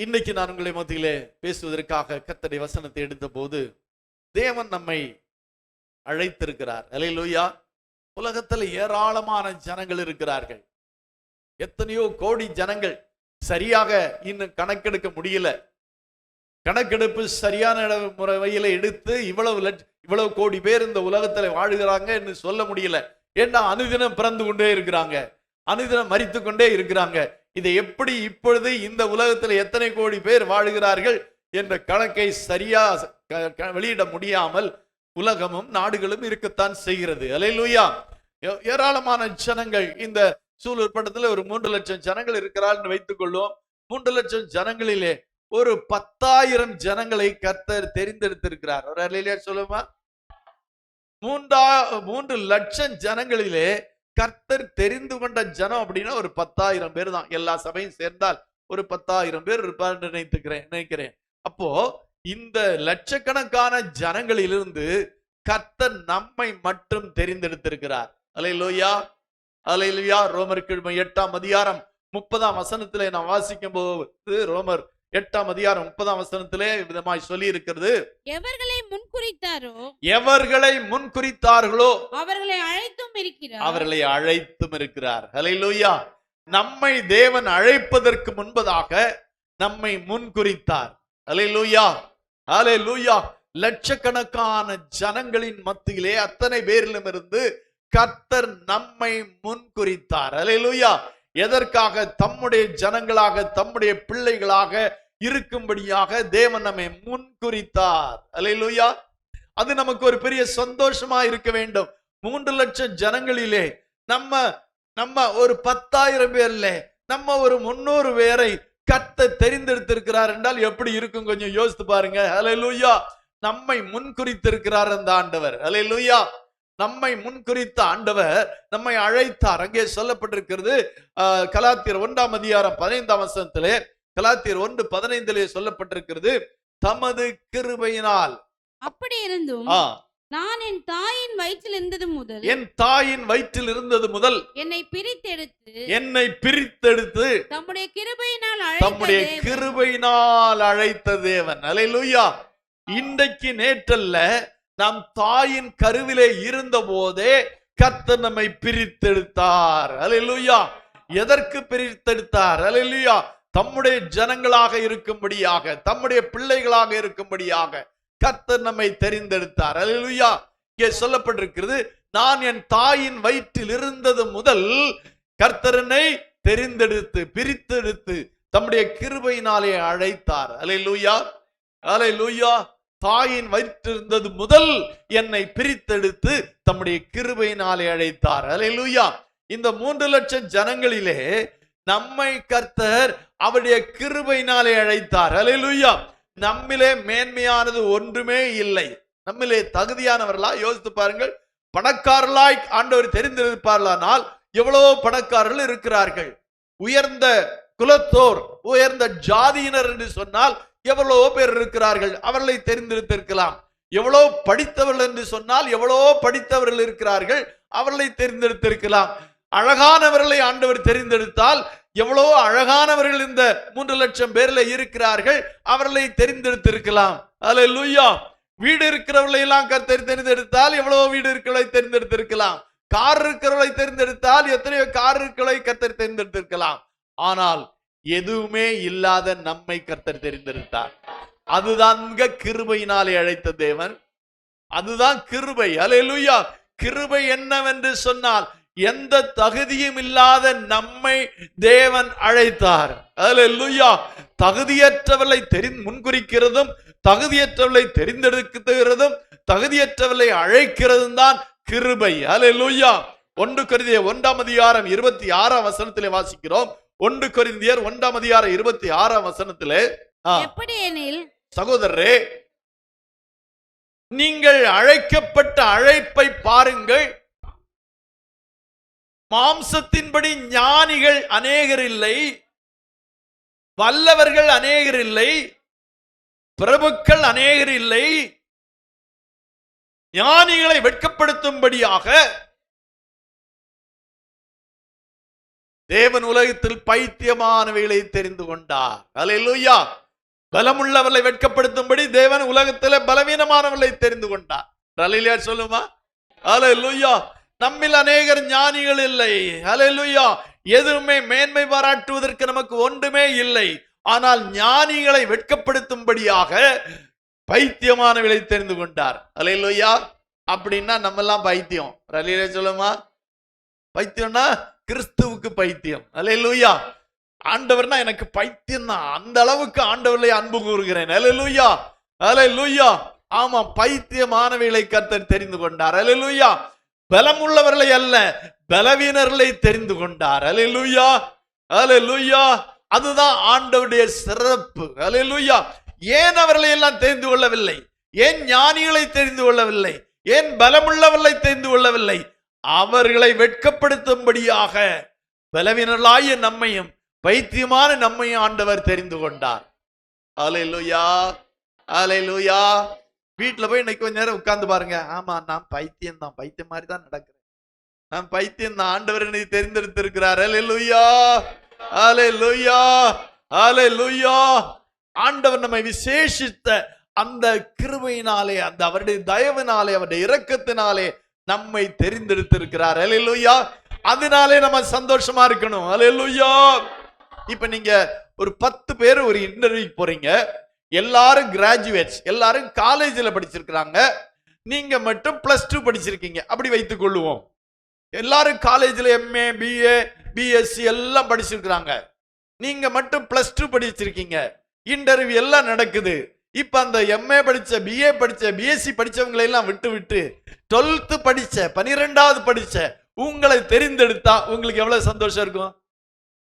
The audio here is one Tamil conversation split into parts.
இன்னைக்கு நான் உங்களை மத்தியிலே பேசுவதற்காக கர்த்தருடைய வசனத்தை எடுத்த போது தேவன் நம்மை அழைத்திருக்கிறார். அல்லேலூயா. உலகத்தில் ஏராளமான ஜனங்கள் இருக்கிறார்கள். எத்தனையோ கோடி ஜனங்கள் சரியாக இன்னும் கணக்கெடுக்க முடியல. கணக்கெடுப்பு சரியான முறையில எடுத்து இவ்வளவு கோடி பேர் இந்த உலகத்தில் வாழுகிறாங்க என்று சொல்ல முடியல. ஏன்னா அனுதினம் பிறந்து கொண்டே இருக்கிறாங்க, அனுதினம் மரித்து கொண்டே இருக்கிறாங்க. இதை எப்படி இப்பொழுது இந்த உலகத்தில் எத்தனை கோடி பேர் வாழுகிறார்கள் என்ற கணக்கை சரியா வெளியிட முடியாமல் உலகமும் நாடுகளும் இருக்கத்தான் செய்கிறது. அல்லேலூயா. ஏராளமான ஜனங்கள் இந்த சூழல் படத்தில் ஒரு 3 லட்சம் ஜனங்கள் இருக்கிறார் வைத்துக் கொள்வோம். 3 லட்சம் ஜனங்களிலே ஒரு 10,000 ஜனங்களை கர்த்தர் தெரிந்தெடுத்திருக்கிறார். ஒரு அல்லேலூயா சொல்லுமா. 3 லட்சம் ஜனங்களிலே கர்த்தர் தெரிந்து கொண்ட ஜனம் அப்படின்னா ஒரு 10,000 பேர் தான். எல்லா சபையும் சேர்ந்தால் ஒரு 10,000 பேர் இருப்பார் நினைக்கிறேன். அப்போ இந்த லட்சக்கணக்கான ஜனங்களிலிருந்து கர்த்தர் நம்மை மட்டும் தெரிந்தெடுத்திருக்கிறார். அல்லேலூயா, அல்லேலூயா. ரோமருக்கு 8ஆம் அதிகாரம் 30ஆம் வசனத்திலே நாம் வாசிக்கும் போது, ரோமர் 8ஆம் அதிகாரம் 30ஆம் வசனத்திலே விதமாய் சொல்லி இருக்கிறது, எவர்களை முன்குறித்தார்களோ அவர்களை அழைத்தும் இருக்கிறார். அவர்களை அழைத்தும் இருக்கிறார். அல்லேலூயா. நம்மை தேவன் அழைப்பதற்கு முன்பதாக நம்மை முன்குறித்தார். அல்லேலூயா, அல்லேலூயா. லட்சக்கணக்கான ஜனங்களின் மத்தியிலே அத்தனை பேரிலும் இருந்து கர்த்தர் நம்மை முன்குறித்தார். அல்லேலூயா. எதற்காக? தம்முடைய ஜனங்களாக, தம்முடைய பிள்ளைகளாக இருக்கும்படியாக தேவன் நம்மை முன்குறித்தார். அல்லேலூயா. அது நமக்கு ஒரு பெரிய சந்தோஷமா இருக்க வேண்டும். 3 லட்சம் ஜனங்களிலே நம்ம ஒரு 10,000 பேர்ல நம்ம ஒரு 300 பேரை கர்த்தர் தெரிந்தெடுத்திருக்கிறார் என்றால் எப்படி இருக்கும் கொஞ்சம் யோசித்து பாருங்க. அல்லேலூயா. நம்மை முன்குறித்திருக்கிறார் அந்த ஆண்டவர். அல்லேலூயா. நம்மை முன்குறித்த ஆண்டவர் நம்மை அழைத்தார். அங்கே சொல்லப்பட்டிருக்கிறது கலாத்தியர் 1ஆம் அதிகாரம் 15ஆம் வசனத்திலே, கலாத்தியர் 1:15 சொல்லப்பட்டிருக்கிறது, தமது கிருபையினால். அப்படி இருந்தும் நான் என் தாயின் வயிற்றில் இருந்தது முதல் என்னை பிரித்தெடுத்து தம்முடைய கிருபையினால் அழைத்த தேவன். அல்லேலூயா. இன்றைக்கு நேற்றல்ல, நாம் தாயின் கருவிலே இருந்த போதே கர்த்தர் நம்மை பிரித்தெடுத்தார். அல்லேலூயா. எதற்கு பிரித்தெடுத்தார்? அல்லேலூயா. தம்முடைய ஜனங்களாக இருக்கும்படியாக, தம்முடைய பிள்ளைகளாக இருக்கும்படியாக கர்த்தர் நம்மை தெரிந்தெடுத்தார். அல்லேலூயா. இங்கே சொல்லப்பட்டிருக்கிறது, நான் என் தாயின் வயிற்றில் இருந்தது முதல் கர்த்தர் என்னை தெரிந்தெடுத்து பிரித்தெடுத்து தம்முடைய கிருபையினாலே அழைத்தார். அல்லேலூயா, அல்லேலூயா. தாயின் வயிற்றிருந்தது முதல் என்னை பிரித்தெடுத்து தம்முடைய கிருபையினாலே அழைத்தார். அல்லேலூயா. இந்த 3 லட்சம் ஜனங்களிலே நம்மை கர்த்தர் அவருடைய கிருபையினாலே அழைத்தார். அல்லேலூயா. நம்மிலே மேன்மையானது ஒன்றுமே இல்லை. நம்மிலே தகுதியானவர்களா யோசித்து பாருங்கள். பணக்காரர்களாய் ஆண்டவர் தெரிந்திருப்பார்களானால் எவ்வளவு பணக்காரர்கள் இருக்கிறார்கள். உயர்ந்த குலத்தோர், உயர்ந்த ஜாதியினர் என்று சொன்னால் எவ்வளவோ பேர் இருக்கிறார்கள், அவர்களை தெரிந்தெடுத்திருக்கலாம். எவ்வளவு படித்தவர்கள் என்று சொன்னால் எவ்வளவோ படித்தவர்கள் இருக்கிறார்கள், அவர்களை தெரிந்தெடுத்திருக்கலாம். அழகானவர்களை ஆண்டவர் தெரிந்தெடுத்தால் எவ்வளவோ அழகானவர்கள் இந்த 3 லட்சம் பேர்ல இருக்கிறார்கள், அவர்களை தெரிந்தெடுத்திருக்கலாம். அல்லேலூயா. வீடு இருக்கிறவர்களை எல்லாம் கர்த்தர் தெரிந்தெடுத்தால் எவ்வளவோ வீடு இருக்கிறவர்களை தெரிந்தெடுத்திருக்கலாம். கார் இருக்கிறவர்களை தெரிந்தெடுத்தால் எத்தனையோ கார் இருக்கிறவர்களை கர்த்தர் தெரிந்தெடுத்திருக்கலாம். ஆனால் எதுவுமே இல்லாத நம்மை கர்த்தர் தெரிந்தெடுத்தார். அதுதான் கிருபையினாலே அழைத்த தேவன். அதுதான் கிருபை. அல்லேலூயா. கிருபை என்னவென்று சொன்னால் எந்த தகுதியும் இல்லாத நம்மை தேவன் அழைத்தார். அல்லேலூயா. தகுதியற்றவர்களை முன்குறிக்கிறதும், தகுதியற்றவர்களை தெரிந்தெடுக்கிறதும், தகுதியற்றவர்களை அழைக்கிறதும் தான் கிருபை. அல்லேலூயா. 1 கொரிந்தியர் 1ஆம் அதிகாரம் 26ஆம் வசனத்திலே வாசிக்கிறோம். 1 கொரிந்தியர் 1ஆம் அதிகாரம் 26ஆம் வசனத்திலே, எப்படியெனில் சகோதரரே, நீங்கள் அழைக்கப்பட்ட அழைப்பை பாருங்கள். மாம்சத்தின்படி ஞானிகள் அநேகர் இல்லை, வல்லவர்கள் அநேகர் இல்லை, பிரபுக்கள் அநேகர் இல்லை. ஞானிகளை வெட்கப்படுத்தும்படியாக தேவன் உலகத்தில் பைத்தியமானவைகளை தெரிந்து கொண்டார். அல்லேலூயா. பலமுள்ளவர்களை வெட்கப்படுத்தும்படி தேவன் உலகத்திலே பலவீனமானவர்களை தெரிந்து கொண்டார். அல்லேலூயா சொல்லுமா? அல்லேலூயா. நம்மில் அநேகர் ஞானிகள் இல்லை. அல்லேலூயா. எதுவுமே மேன்மை பாராட்டுவதற்கு நமக்கு ஒன்றுமே இல்லை. ஆனால் ஞானிகளை வெட்கப்படுத்தும்படியாக பைத்தியமானவர்களை தெரிந்து கொண்டார். அல்லேலூயா. அப்படின்னா நம்ம எல்லாம் பைத்தியம். அல்லேலூயா சொல்லுமா? பைத்தியம்னா கிறிஸ்துவுக்கு பைத்தியம். அல்லேலூயா. ஆண்டவர்னா எனக்கு பைத்தியம் தான். அந்த அளவுக்கு ஆண்டவர்களை அன்பு கூறுகிறேன். அல்லேலூயா. அல்லேலூயா. ஆமா, பைத்தியமானவைகளை கர்த்தர் தெரிந்து கொண்டார். அல்லேலூயா. பலமுள்ளவர்களை அல்ல, பலவீனர்களை தெரிந்து கொண்டார். அல்லேலூயா. அல்லேலூயா. அதுதான் ஆண்டவருடைய சிறப்பு. அல்லேலூயா. ஏன் அவர்களை எல்லாம் தெரிந்து கொள்ளவில்லை? ஏன் ஞானிகளை தெரிந்து கொள்ளவில்லை? ஏன் பலமுள்ளவர்களை தெரிந்து கொள்ளவில்லை? அவர்களை வெட்கப்படுத்தும்படியாக பலவீனர்களாகிய நம்மையும் பைத்தியமான நம்மையும் ஆண்டவர் தெரிந்து கொண்டார். அல்லேலூயா. அல்லேலூயா. வீட்டுல போய் இன்னைக்கு கொஞ்ச நேரம் உட்கார்ந்து பாருங்க. ஆமா, நான் பைத்தியம் தான், பைத்தியம் மாதிரி தான் நடக்கிறேன், நான் பைத்தியம் தான். ஆண்டவர் என்னை தெரிந்தெடுத்திருக்கிறார். அல்லேலூயா. அல்லேலூயா. அல்லேலூயா. ஆண்டவர் நம்மை விசேஷித்த அந்த கிருபையினாலே, அந்த அவருடைய தயவினாலே, அவருடைய இரக்கத்தினாலே நம்மை தெரிந்தெடுத்திருக்கிறார். அல்லேலூயா. அதனாலே நம்ம சந்தோஷமா இருக்கணும். அல்லேலூயா. இப்ப நீங்க ஒரு 10 பேர் ஒரு இன்டர்வியூக்கு போறீங்க. எல்லாரும் கிராஜுவேட்ஸ், எல்லாரும் காலேஜில் படிச்சிருக்கிறாங்க. நீங்க மட்டும் +2 படிச்சிருக்கீங்க. அப்படி வைத்துக் கொள்ளுவோம். எல்லாரும் காலேஜில் MA, BA, BSc எல்லாம் படிச்சிருக்கிறாங்க. நீங்க மட்டும் +2 படிச்சிருக்கீங்க. இன்டர்வியூ எல்லாம் நடக்குது. இப்ப அந்த MA படிச்ச, BA படிச்ச, BSc படிச்சவங்களை எல்லாம் விட்டு 12th படிச்ச, 12வது படிச்ச உங்களை தெரிந்தெடுத்தா உங்களுக்கு எவ்வளவு சந்தோஷம் இருக்கும்?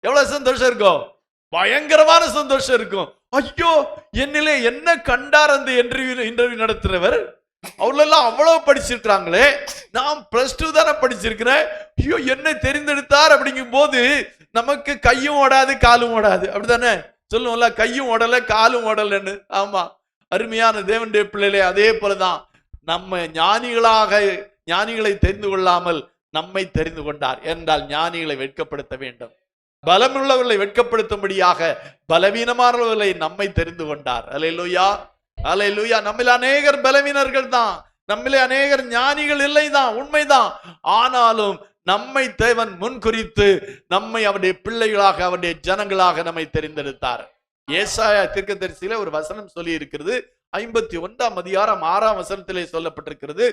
எவ்வளவு சந்தோஷம் இருக்கும்? பயங்கரமான சந்தோஷம் இருக்கும். ஐயோ, என்னிலே என்ன கண்டார் அந்த இன்டர்வியூ நடத்துறவர்? அவளெல்லாம் அவ்வளவு படிச்சிருக்கிறாங்களே, நான் +2 தானே படிச்சிருக்கிறேன். ஐயோ, என்ன தெரிந்தெடுத்தார் அப்படிங்கும் போது நமக்கு கையும் ஓடாது காலும் ஓடாது. அப்படித்தானே சொல்லுவோம்ல, கையும் ஓடல காலும் ஓடலன்னு. ஆமா, அருமையான தேவனுடைய பிள்ளைகளே, அதே போலதான் நம்ம ஞானிகளை தெரிந்து கொள்ளாமல் நம்மை தெரிந்து கொண்டார். என்றால் ஞானிகளை வெட்கப்படுத்த வேண்டும். பலமுள்ளவர்களை வெட்கப்படுத்தும்படியாக பலவீனமானவர்களை நம்மை தெரிந்து கொண்டார். அல்லேலூயா. அல்லேலூயா. நம்மில் அநேகர் பலவீனர்கள் தான், நம்மிலே அநேகர் ஞானிகள் இல்லை தான், உண்மைதான். ஆனாலும் நம்மை தேவன் முன்குறித்து நம்மை அவருடைய பிள்ளைகளாக, அவருடைய ஜனங்களாக நம்மை தெரிந்தெடுத்தார். ஏசாயா தீர்க்கதரிசியில ஒரு வசனம் சொல்லி இருக்கிறது. 51ஆம் அதிகாரம் 6ஆம் வசனத்திலே சொல்லப்பட்டிருக்கிறது.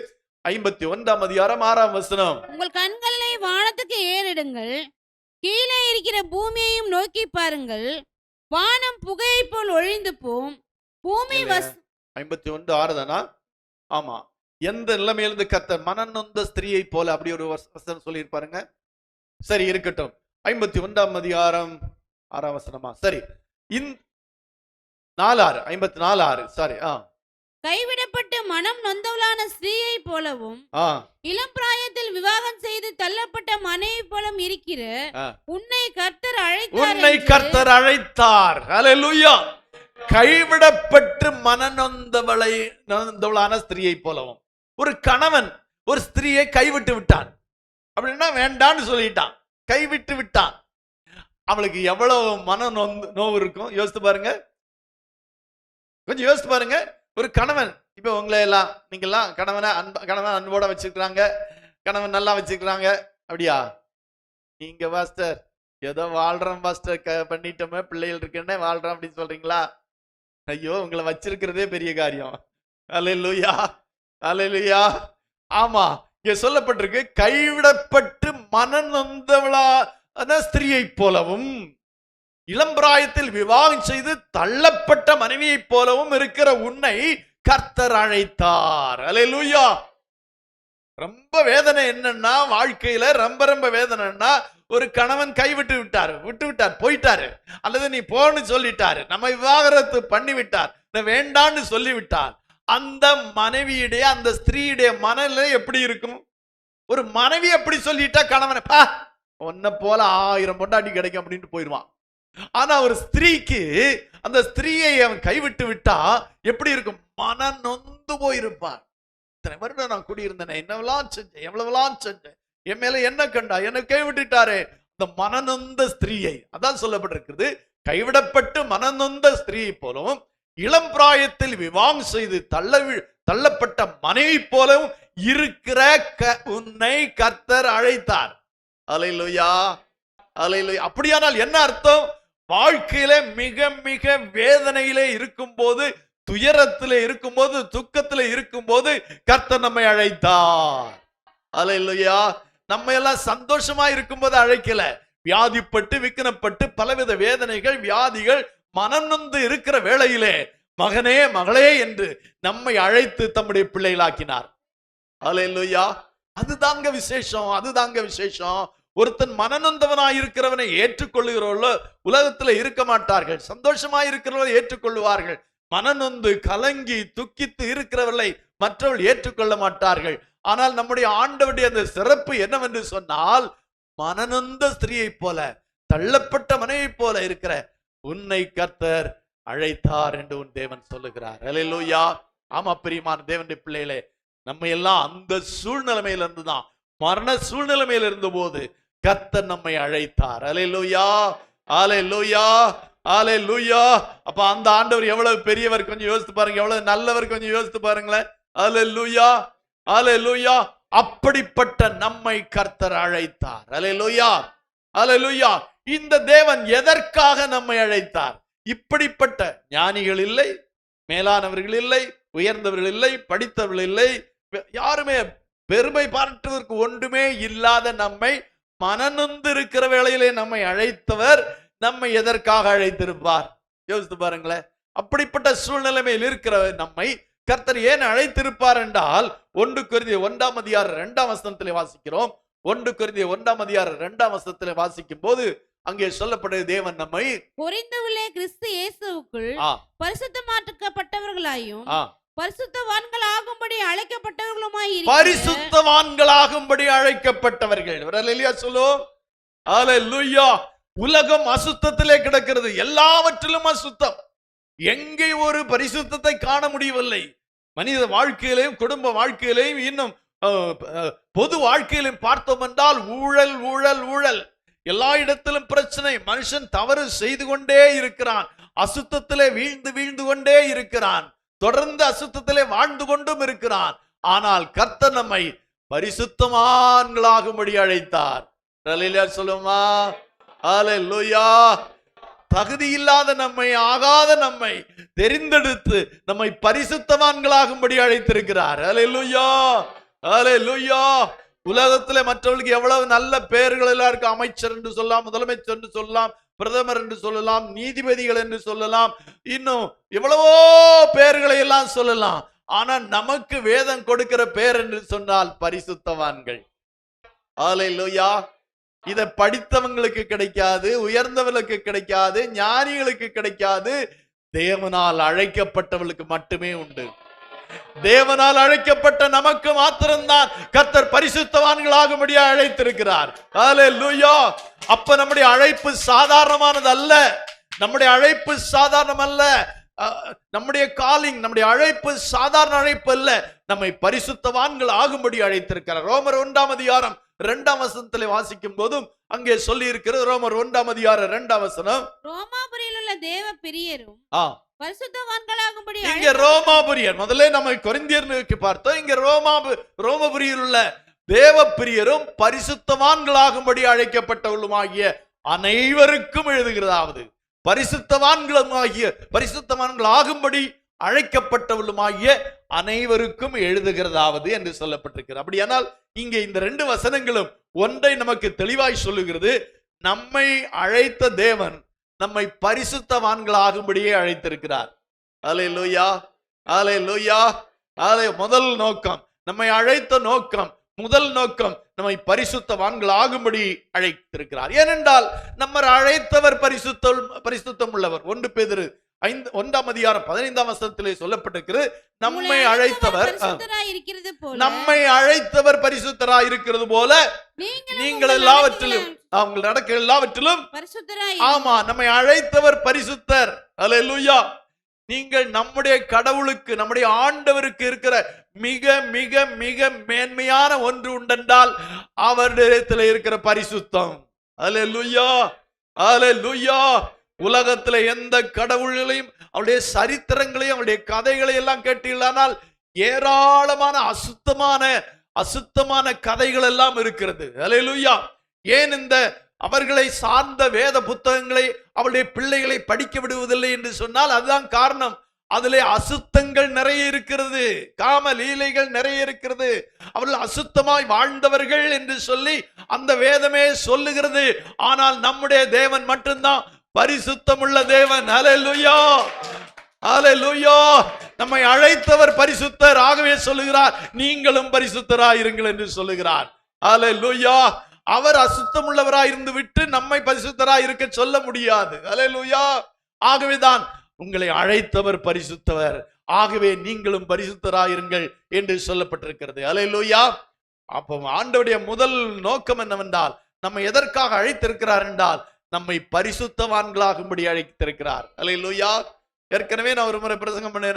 51ஆம் அதிகாரம் 6ஆம் வசனம். உங்கள் கண்களை வானத்துக்கு ஏறெடுங்கள், கீழே இருக்கிற பூமியையும் நோக்கி பாருங்கள். வானம் புகையை போல் ஒழிந்து போம், பூமி 51:6 தானா? ஆமா. எந்த நிலைமையிலிருந்து கர்த்தர் மனநொந்த ஸ்திரீயை போல, அப்படி ஒரு வசனம் சொல்லி இருப்பாருங்க. சரி, இருக்கட்டும். 51ஆம் அதிகாரம் 6ஆம் வசனமா? சரி, 54:6 சாரி. கைவிடப்பட்டு மனம் நொந்தவளான ஸ்திரீயை போலவும் இளம் பிராயத்தில் விவாகம் செய்து தள்ளப்பட்ட மனைவி போலும் இருக்கிற உன்னை கர்த்தர் அழைத்தார். அல்லேலூயா. கைவிடப்பட்டு மனநொந்தவளான ஸ்திரீயை போலவும். ஒரு கணவன் ஒரு ஸ்திரீயை கைவிட்டு விட்டான். அப்படின்னா வேண்டான்னு சொல்லிட்டான், கைவிட்டு விட்டான். அவளுக்கு எவ்வளவு நோவு இருக்கும் யோசித்து பாருங்க. கொஞ்சம் யோசித்து பாருங்க. ஒரு கணவன், இப்ப உங்களை எல்லாம் நீங்க எல்லாம் கணவன் அன்போட வச்சிருக்கிறாங்க, கணவன் நல்லா வச்சிருக்கிறாங்க. அப்படியா? நீங்க பாஸ்டர் ஏதோ வாழ்றோம் பாஸ்டர், பண்ணிட்டோமே, பிள்ளைகள் இருக்குன்னே வாழ்றோம் அப்படின்னு சொல்றீங்களா? ஐயோ, உங்களை வச்சிருக்கிறதே பெரிய காரியம். அல்லேலூயா. அல்லேலூயா. ஆமா, இங்க சொல்லப்பட்டிருக்கு, கைவிடப்பட்டு மனநொந்தவளான ஸ்திரீயை போலவும் இளம்பிராயத்தில் விவாகம் செய்து தள்ளப்பட்ட மனைவியை போலவும் இருக்கிற உன்னை கர்த்தர் அழைத்தார். அல்லேலூயா. ரொம்ப வேதனை என்னன்னா, வாழ்க்கையில ரொம்ப வேதனைன்னா, ஒரு கணவன் கைவிட்டு விட்டார், போயிட்டாரு, அல்லது நீ போன்னு சொல்லிட்டாரு, நம்ம விவாகரத்து பண்ணி விட்டார், வேண்டான்னு சொல்லிவிட்டார். அந்த மனைவியுடைய, அந்த ஸ்திரீயுடைய மனநிலை எப்படி இருக்கும்? ஒரு மனைவி எப்படி சொல்லிட்டா கணவனை உன்னை போல 1000 பொண்டாட்டி கிடைக்கும் அப்படின்ட்டு போயிடுவான். ஆனா ஒரு ஸ்திரீக்கு, அந்த ஸ்திரீயை அவன் கைவிட்டு விட்டா எப்படி இருக்கும்? மன நொந்து போயிருப்பான். இத்தனை வருடம் நான் குடியிருந்தேன், என்னவெல்லாம் செஞ்சேன், எவ்வளவுலாம் செஞ்சேன், என் மேல என்ன கண்டா, என்னை கைவிட்டுட்டாரு. இந்த மனநொந்த ஸ்திரீயை, அதான் சொல்லப்பட்டிருக்கிறது, கைவிடப்பட்டு மனநொந்த ஸ்திரீயை போலவும் இளம் பிராயத்தில் விவாகம் செய்து தள்ளப்பட்ட மனைவி போலவும் இருக்கிற உன்னை கர்த்தர் அழைத்தார். அல்லேலூயா, அல்லேலூயா. அப்படியானால் என்ன அர்த்தம்? வாழ்க்கையில மிக மிக வேதனையிலே இருக்கும்போது, துயரத்திலே இருக்கும்போது, துக்கத்திலே இருக்கும்போது கர்த்தர் நம்மை அழைத்தார். அல்லேலூயா. நம்ம எல்லாம் சந்தோஷமா இருக்கும்போது அழைக்கல. வியாதிப்பட்டு விக்கினப்பட்டு பலவித வேதனைகள் வியாதிகள் மனம் நொந்து இருக்கிற வேளையிலே மகனே மகளே என்று நம்மை அழைத்து தம்முடைய பிள்ளைகளாக்கினார். அல்லேலூயா. அதுதாங்க விசேஷம், அதுதாங்க விசேஷம். ஒருத்தன் மனநொந்தவனாய் இருக்கிறவனை ஏற்றுக்கொள்ளுகிறவர்களோ உலகத்தில் இருக்க மாட்டார்கள். சந்தோஷமாய் இருக்கிறவர்களை ஏற்றுக்கொள்வார்கள். மனநொந்து கலங்கி துக்கித்து இருக்கிறவர்களை மற்றவர்கள் ஏற்றுக்கொள்ள மாட்டார்கள். ஆனால் நம்முடைய ஆண்டவருடைய அந்த சிறப்பு என்னவென்று சொன்னால், மனநொந்த ஸ்திரீயை போல தள்ளப்பட்ட மனைவி போல இருக்கிற உன்னை கர்த்தர் அழைத்தார் என்று உன் தேவன் சொல்லுகிறார். அல்லேலூயா. ஆமா பிரியமான தேவனுடைய பிள்ளைகளே, நம்ம எல்லாம் அந்த சூழ்நிலைமையில இருந்துதான், மரண சூழ்நிலைமையில இருந்த போது கர்த்தர் நம்மை அழைத்தார். அல்லேலூயா, அல்லேலூயா, அல்லேலூயா. அப்ப அந்த ஆண்டவர் எவ்வளவு பெரியவர் கொஞ்சம் யோசித்து பாருங்க, எவ்வளவு நல்லவர் கொஞ்சம் யோசித்து பாருங்களேன். அல்லேலூயா, அல்லேலூயா. அப்படிப்பட்ட நம்மை கர்த்தர் அழைத்தார். அல்லேலூயா, அல்லேலூயா. இந்த தேவன் எதற்காக நம்மை அழைத்தார்? இப்படிப்பட்ட ஞானிகள் இல்லை, மேலானவர்கள் இல்லை, உயர்ந்தவர்கள் இல்லை, படித்தவர்கள் இல்லை, யாருமே பெருமை பாராட்டுவதற்கு ஒன்றுமே இல்லாத நம்மை மனநொந்து இருக்கிற வேளையிலே நம்மை அழைத்தவர் நம்மை எதற்காக அழைத்திருப்பார்? யோசித்து பாருங்களேன். அப்படிப்பட்ட சூழ்நிலைமையில் இருக்கிற நம்மை கர்த்தர் ஏன் அழைத்திருப்பார் என்றால், 1 கொரிந்தியர் 1:2 வாசிக்கிறோம். 1 கொரிந்தியர் 1:2 வாசிக்கும் போது அங்கே சொல்லப்பட்டது, தேவன் நம்மை கொரிந்துவிலே கிறிஸ்து இயேசுவுக்குள் பரிசுத்தமாக்கப்பட்டவர்களாயும் பரிசுத்தவான்களாகும்படி அழைக்கப்பட்டவர்களுமாய் பரிசுத்தவான்களாகும்படி அழைக்கப்பட்டவர்கள். அல்லேலூயா சொல்லுவோம். அல்லேலூயா. உலகம் அசுத்தத்திலே கிடக்கிறது, எல்லாவற்றிலும் அசுத்தம். எங்கே ஒரு பரிசுத்தத்தை காண முடியவில்லை. மனித வாழ்க்கையிலையும் குடும்ப வாழ்க்கையிலையும் இன்னும் பொது வாழ்க்கையிலும் பார்த்தோம் என்றால் ஊழல் ஊழல் ஊழல். எல்லா இடத்திலும் பிரச்சனை. மனுஷன் தவறு செய்து கொண்டே இருக்கிறான், அசுத்தத்திலே வீழ்ந்து வீழ்ந்து கொண்டே இருக்கிறான், தொடர்ந்து அசுத்தத்திலே வாழ்ந்து கொண்டும் இருக்கிறான். ஆனால் கர்த்தர் நம்மை பரிசுத்தவான்களாகும்படி அழைத்தார். அல்லேலூயா சொல்லுமா. அல்லேலூயா. தகுதி இல்லாத நம்மை, ஆகாத நம்மை தெரிந்தெடுத்து நம்மை பரிசுத்தவான்களாகும்படி அழைத்திருக்கிறார். அல்லேலூயா, அல்லேலூயா. உலகத்திலே மற்றவர்களுக்கு எவ்வளவு நல்ல பெயர்கள் எல்லாம் இருக்கு. அமைச்சர் என்று சொல்லலாம், முதலமைச்சர் என்று சொல்லலாம், பிரதமர் என்று சொல்லலாம், நீதிபதிகள் என்று சொல்லலாம், இன்னும் எவ்வளவோ பெயர்களை எல்லாம் சொல்லலாம். ஆனா நமக்கு வேதம் கொடுக்கிற பெயர் என்று சொன்னால் பரிசுத்தவான்கள். அல்லேலூயா. இதை படித்தவங்களுக்கு கிடைக்காது, உயர்ந்தவர்களுக்கு கிடைக்காது, ஞானிகளுக்கு கிடைக்காது. தேவனால் அழைக்கப்பட்டவர்களுக்கு மட்டுமே உண்டு. தேவனால் அழைக்கப்பட்ட நமக்கு மாத்திரம்தான் கர்த்தர் பரிசுத்தவான்களாகும்படியா அழைத்திருக்கிறார். அல்லேலூயா. அப்ப நம்முடைய அழைப்பு சாதாரணமானது அல்ல. நம்முடைய அழைப்பு சாதாரணம் அல்ல. நம்முடைய காலிங், நம்முடைய அழைப்பு சாதாரண அழைப்பு அல்ல. நம்மை பரிசுத்தவான்கள் ஆகும்படி அழைத்திருக்கிறார். ரோமர் 1:2 வாசிக்கும் போதும் அங்கே சொல்லி இருக்கிறது. ரோமர் 1:2 ரோமாபுரியில் உள்ள தேவ பிரியரும் பரிசுத்தவான்களாகும்படி. இங்க ரோமாபுரியர், முதல்ல நம்ம கொரிந்தியருக்கு பார்த்தோம். இங்க ரோமாபுரியில் உள்ள தேவ பிரியரும் பரிசுத்தவான்களாகும்படி அழைக்கப்பட்டவர்களுமாகிய அனைவருக்கும் எழுதுகிறதாவது, பரிசுத்தவான்களாகும்படி அழைக்கப்பட்டவர்களுமாகிய அனைவருக்கும் எழுதுகிறதாவது என்று சொல்லப்பட்டிருக்கிறது. அப்படியானால் இங்கே இந்த 2 வசனங்களும் ஒன்றை நமக்கு தெளிவாய் சொல்லுகிறது. நம்மை அழைத்த தேவன் நம்மை பரிசுத்தவான்களாகும்படியே அழைத்திருக்கிறார். அல்லேலூயா, அல்லேலூயா. முதல் நோக்கம், நம்மை அழைத்த நோக்கம், முதல் நோக்கம் நம்மை பரிசுத்தவான்களாகும்படி அழைத்திருக்கிறார். ஏனென்றால் நம்ம அழைத்தவர் பரிசுத்தம் உள்ளவர். 1 பேதுரு 1:15 சொல்லப்பட்டிருக்கிறது. நம்மை அழைத்தவர் பரிசுத்தராய் இருக்கிறது போல நீங்கள் எல்லாவற்றிலும், அவங்க நடக்க எல்லாவற்றிலும். ஆமா, நம்மை அழைத்தவர் பரிசுத்தர். அல்லேலூயா. நீங்கள் நம்முடைய கடவுளுக்கு, நம்முடைய ஆண்டவருக்கு இருக்கிற மிக மிக மிக மேன்மையான ஒன்று உண்டென்றால் அவரிடத்தில் இருக்கிற பரிசுத்தம். அல்லேலூயா, அல்லேலூயா. உலகத்துல எந்த கடவுள்களையும் அவருடைய சரித்திரங்களையும் அவருடைய கதைகளை எல்லாம் கேட்டீர்களானால் ஏராளமான அசுத்தமான கதைகள் எல்லாம் இருக்கிறது. அல்லேலூயா. ஏன் இந்த அவர்களை சார்ந்த வேத புத்தகங்களை அவருடைய பிள்ளைகளை படிக்க விடுவதில்லை என்று சொன்னால் அதுதான் காரணம். அதிலே அசுத்தங்கள் நிறைய இருக்கிறது, காம லீலைகள் நிறைய இருக்கிறது. அவர்கள் அசுத்தமாய் வாழ்ந்தவர்கள் என்று சொல்லி அந்த வேதமே சொல்லுகிறது. ஆனால் நம்முடைய தேவன் மட்டும்தான் பரிசுத்தமுள்ள தேவன். அல்லேலூயா, அல்லேலூயா. நம்மை அழைத்தவர் பரிசுத்தர். ஆகவே சொல்லுகிறார், நீங்களும் பரிசுத்தராயிருங்கள் என்று சொல்லுகிறார். அல்லேலூயா. அவர் அசுத்தம் உள்ளவராய் இருந்து விட்டு நம்மை பரிசுத்தராய் இருக்க சொல்ல முடியாது. அல்லேலூயா. ஆகவேதான் உங்களை அழைத்தவர் பரிசுத்தவர், ஆகவே நீங்களும் பரிசுத்தராயிருங்கள் என்று சொல்லப்பட்டிருக்கிறது. அல்லேலூயா. அப்போ ஆண்டவருடைய முதல் நோக்கம் என்னவென்றால் நம்மை எதற்காக அழைத்திருக்கிறார் என்றால் நம்மை பரிசுத்தவான்களாகும்படி அழைத்திருக்கிறார். அல்லேலூயா. ஏற்கனவே நான் ஒரு முறை பிரசங்கம் பண்ண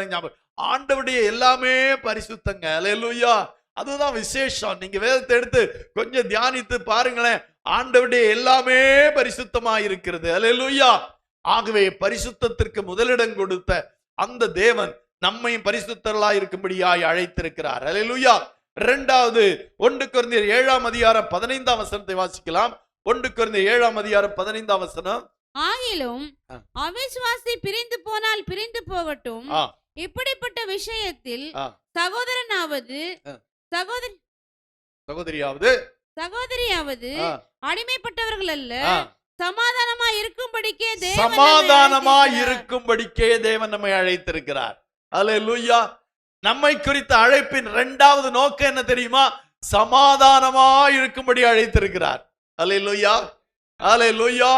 ஆண்டவருடைய எல்லாமே பரிசுத்தங்க. அல்லேலூயா. அதுதான் விசேஷம். நீங்க வேதத்தை எடுத்து கொஞ்சம் தியானித்து பாருங்களேன், ஆண்டவருடைய எல்லாமே பரிசுத்தமா இருக்கிறது. அல்லேலூயா. ஆகவே பரிசுத்தத்திற்கு முதலிடம் கொடுத்த அந்த தேவன் நம்மையும் பரிசுத்தர்களாய் இருக்கும்படியாய் அழைத்திருக்கிறார். அல்லேலூயா. இரண்டாவது 1 கொரிந்தியர் 7ஆம் அதிகாரம் 15ஆம் வசனத்தை வாசிக்கலாம். 1 கொரிந்தியர் 7ஆம் அதிகாரம் 15ஆம் வசனம். ஆகிலும் அவிசுவாசி பிரிந்து போனால் பிரிந்து போகட்டும், இப்படிப்பட்ட விஷயத்தில் சகோதரனாவது சகோதரியாவது அடிமைப்பட்டவர்கள் அல்ல, சமாதானமாய் இருக்கும்படிக்கே தேவன் நம்மை அழைத்திருக்கிறார். அல்லேலூயா. நம்மை குறித்த அழைப்பின் இரண்டாவது நோக்கம் என்ன தெரியுமா? சமாதானமாய் இருக்கும்படி அழைத்திருக்கிறார். அல்லேலூயா, அல்லேலூயா.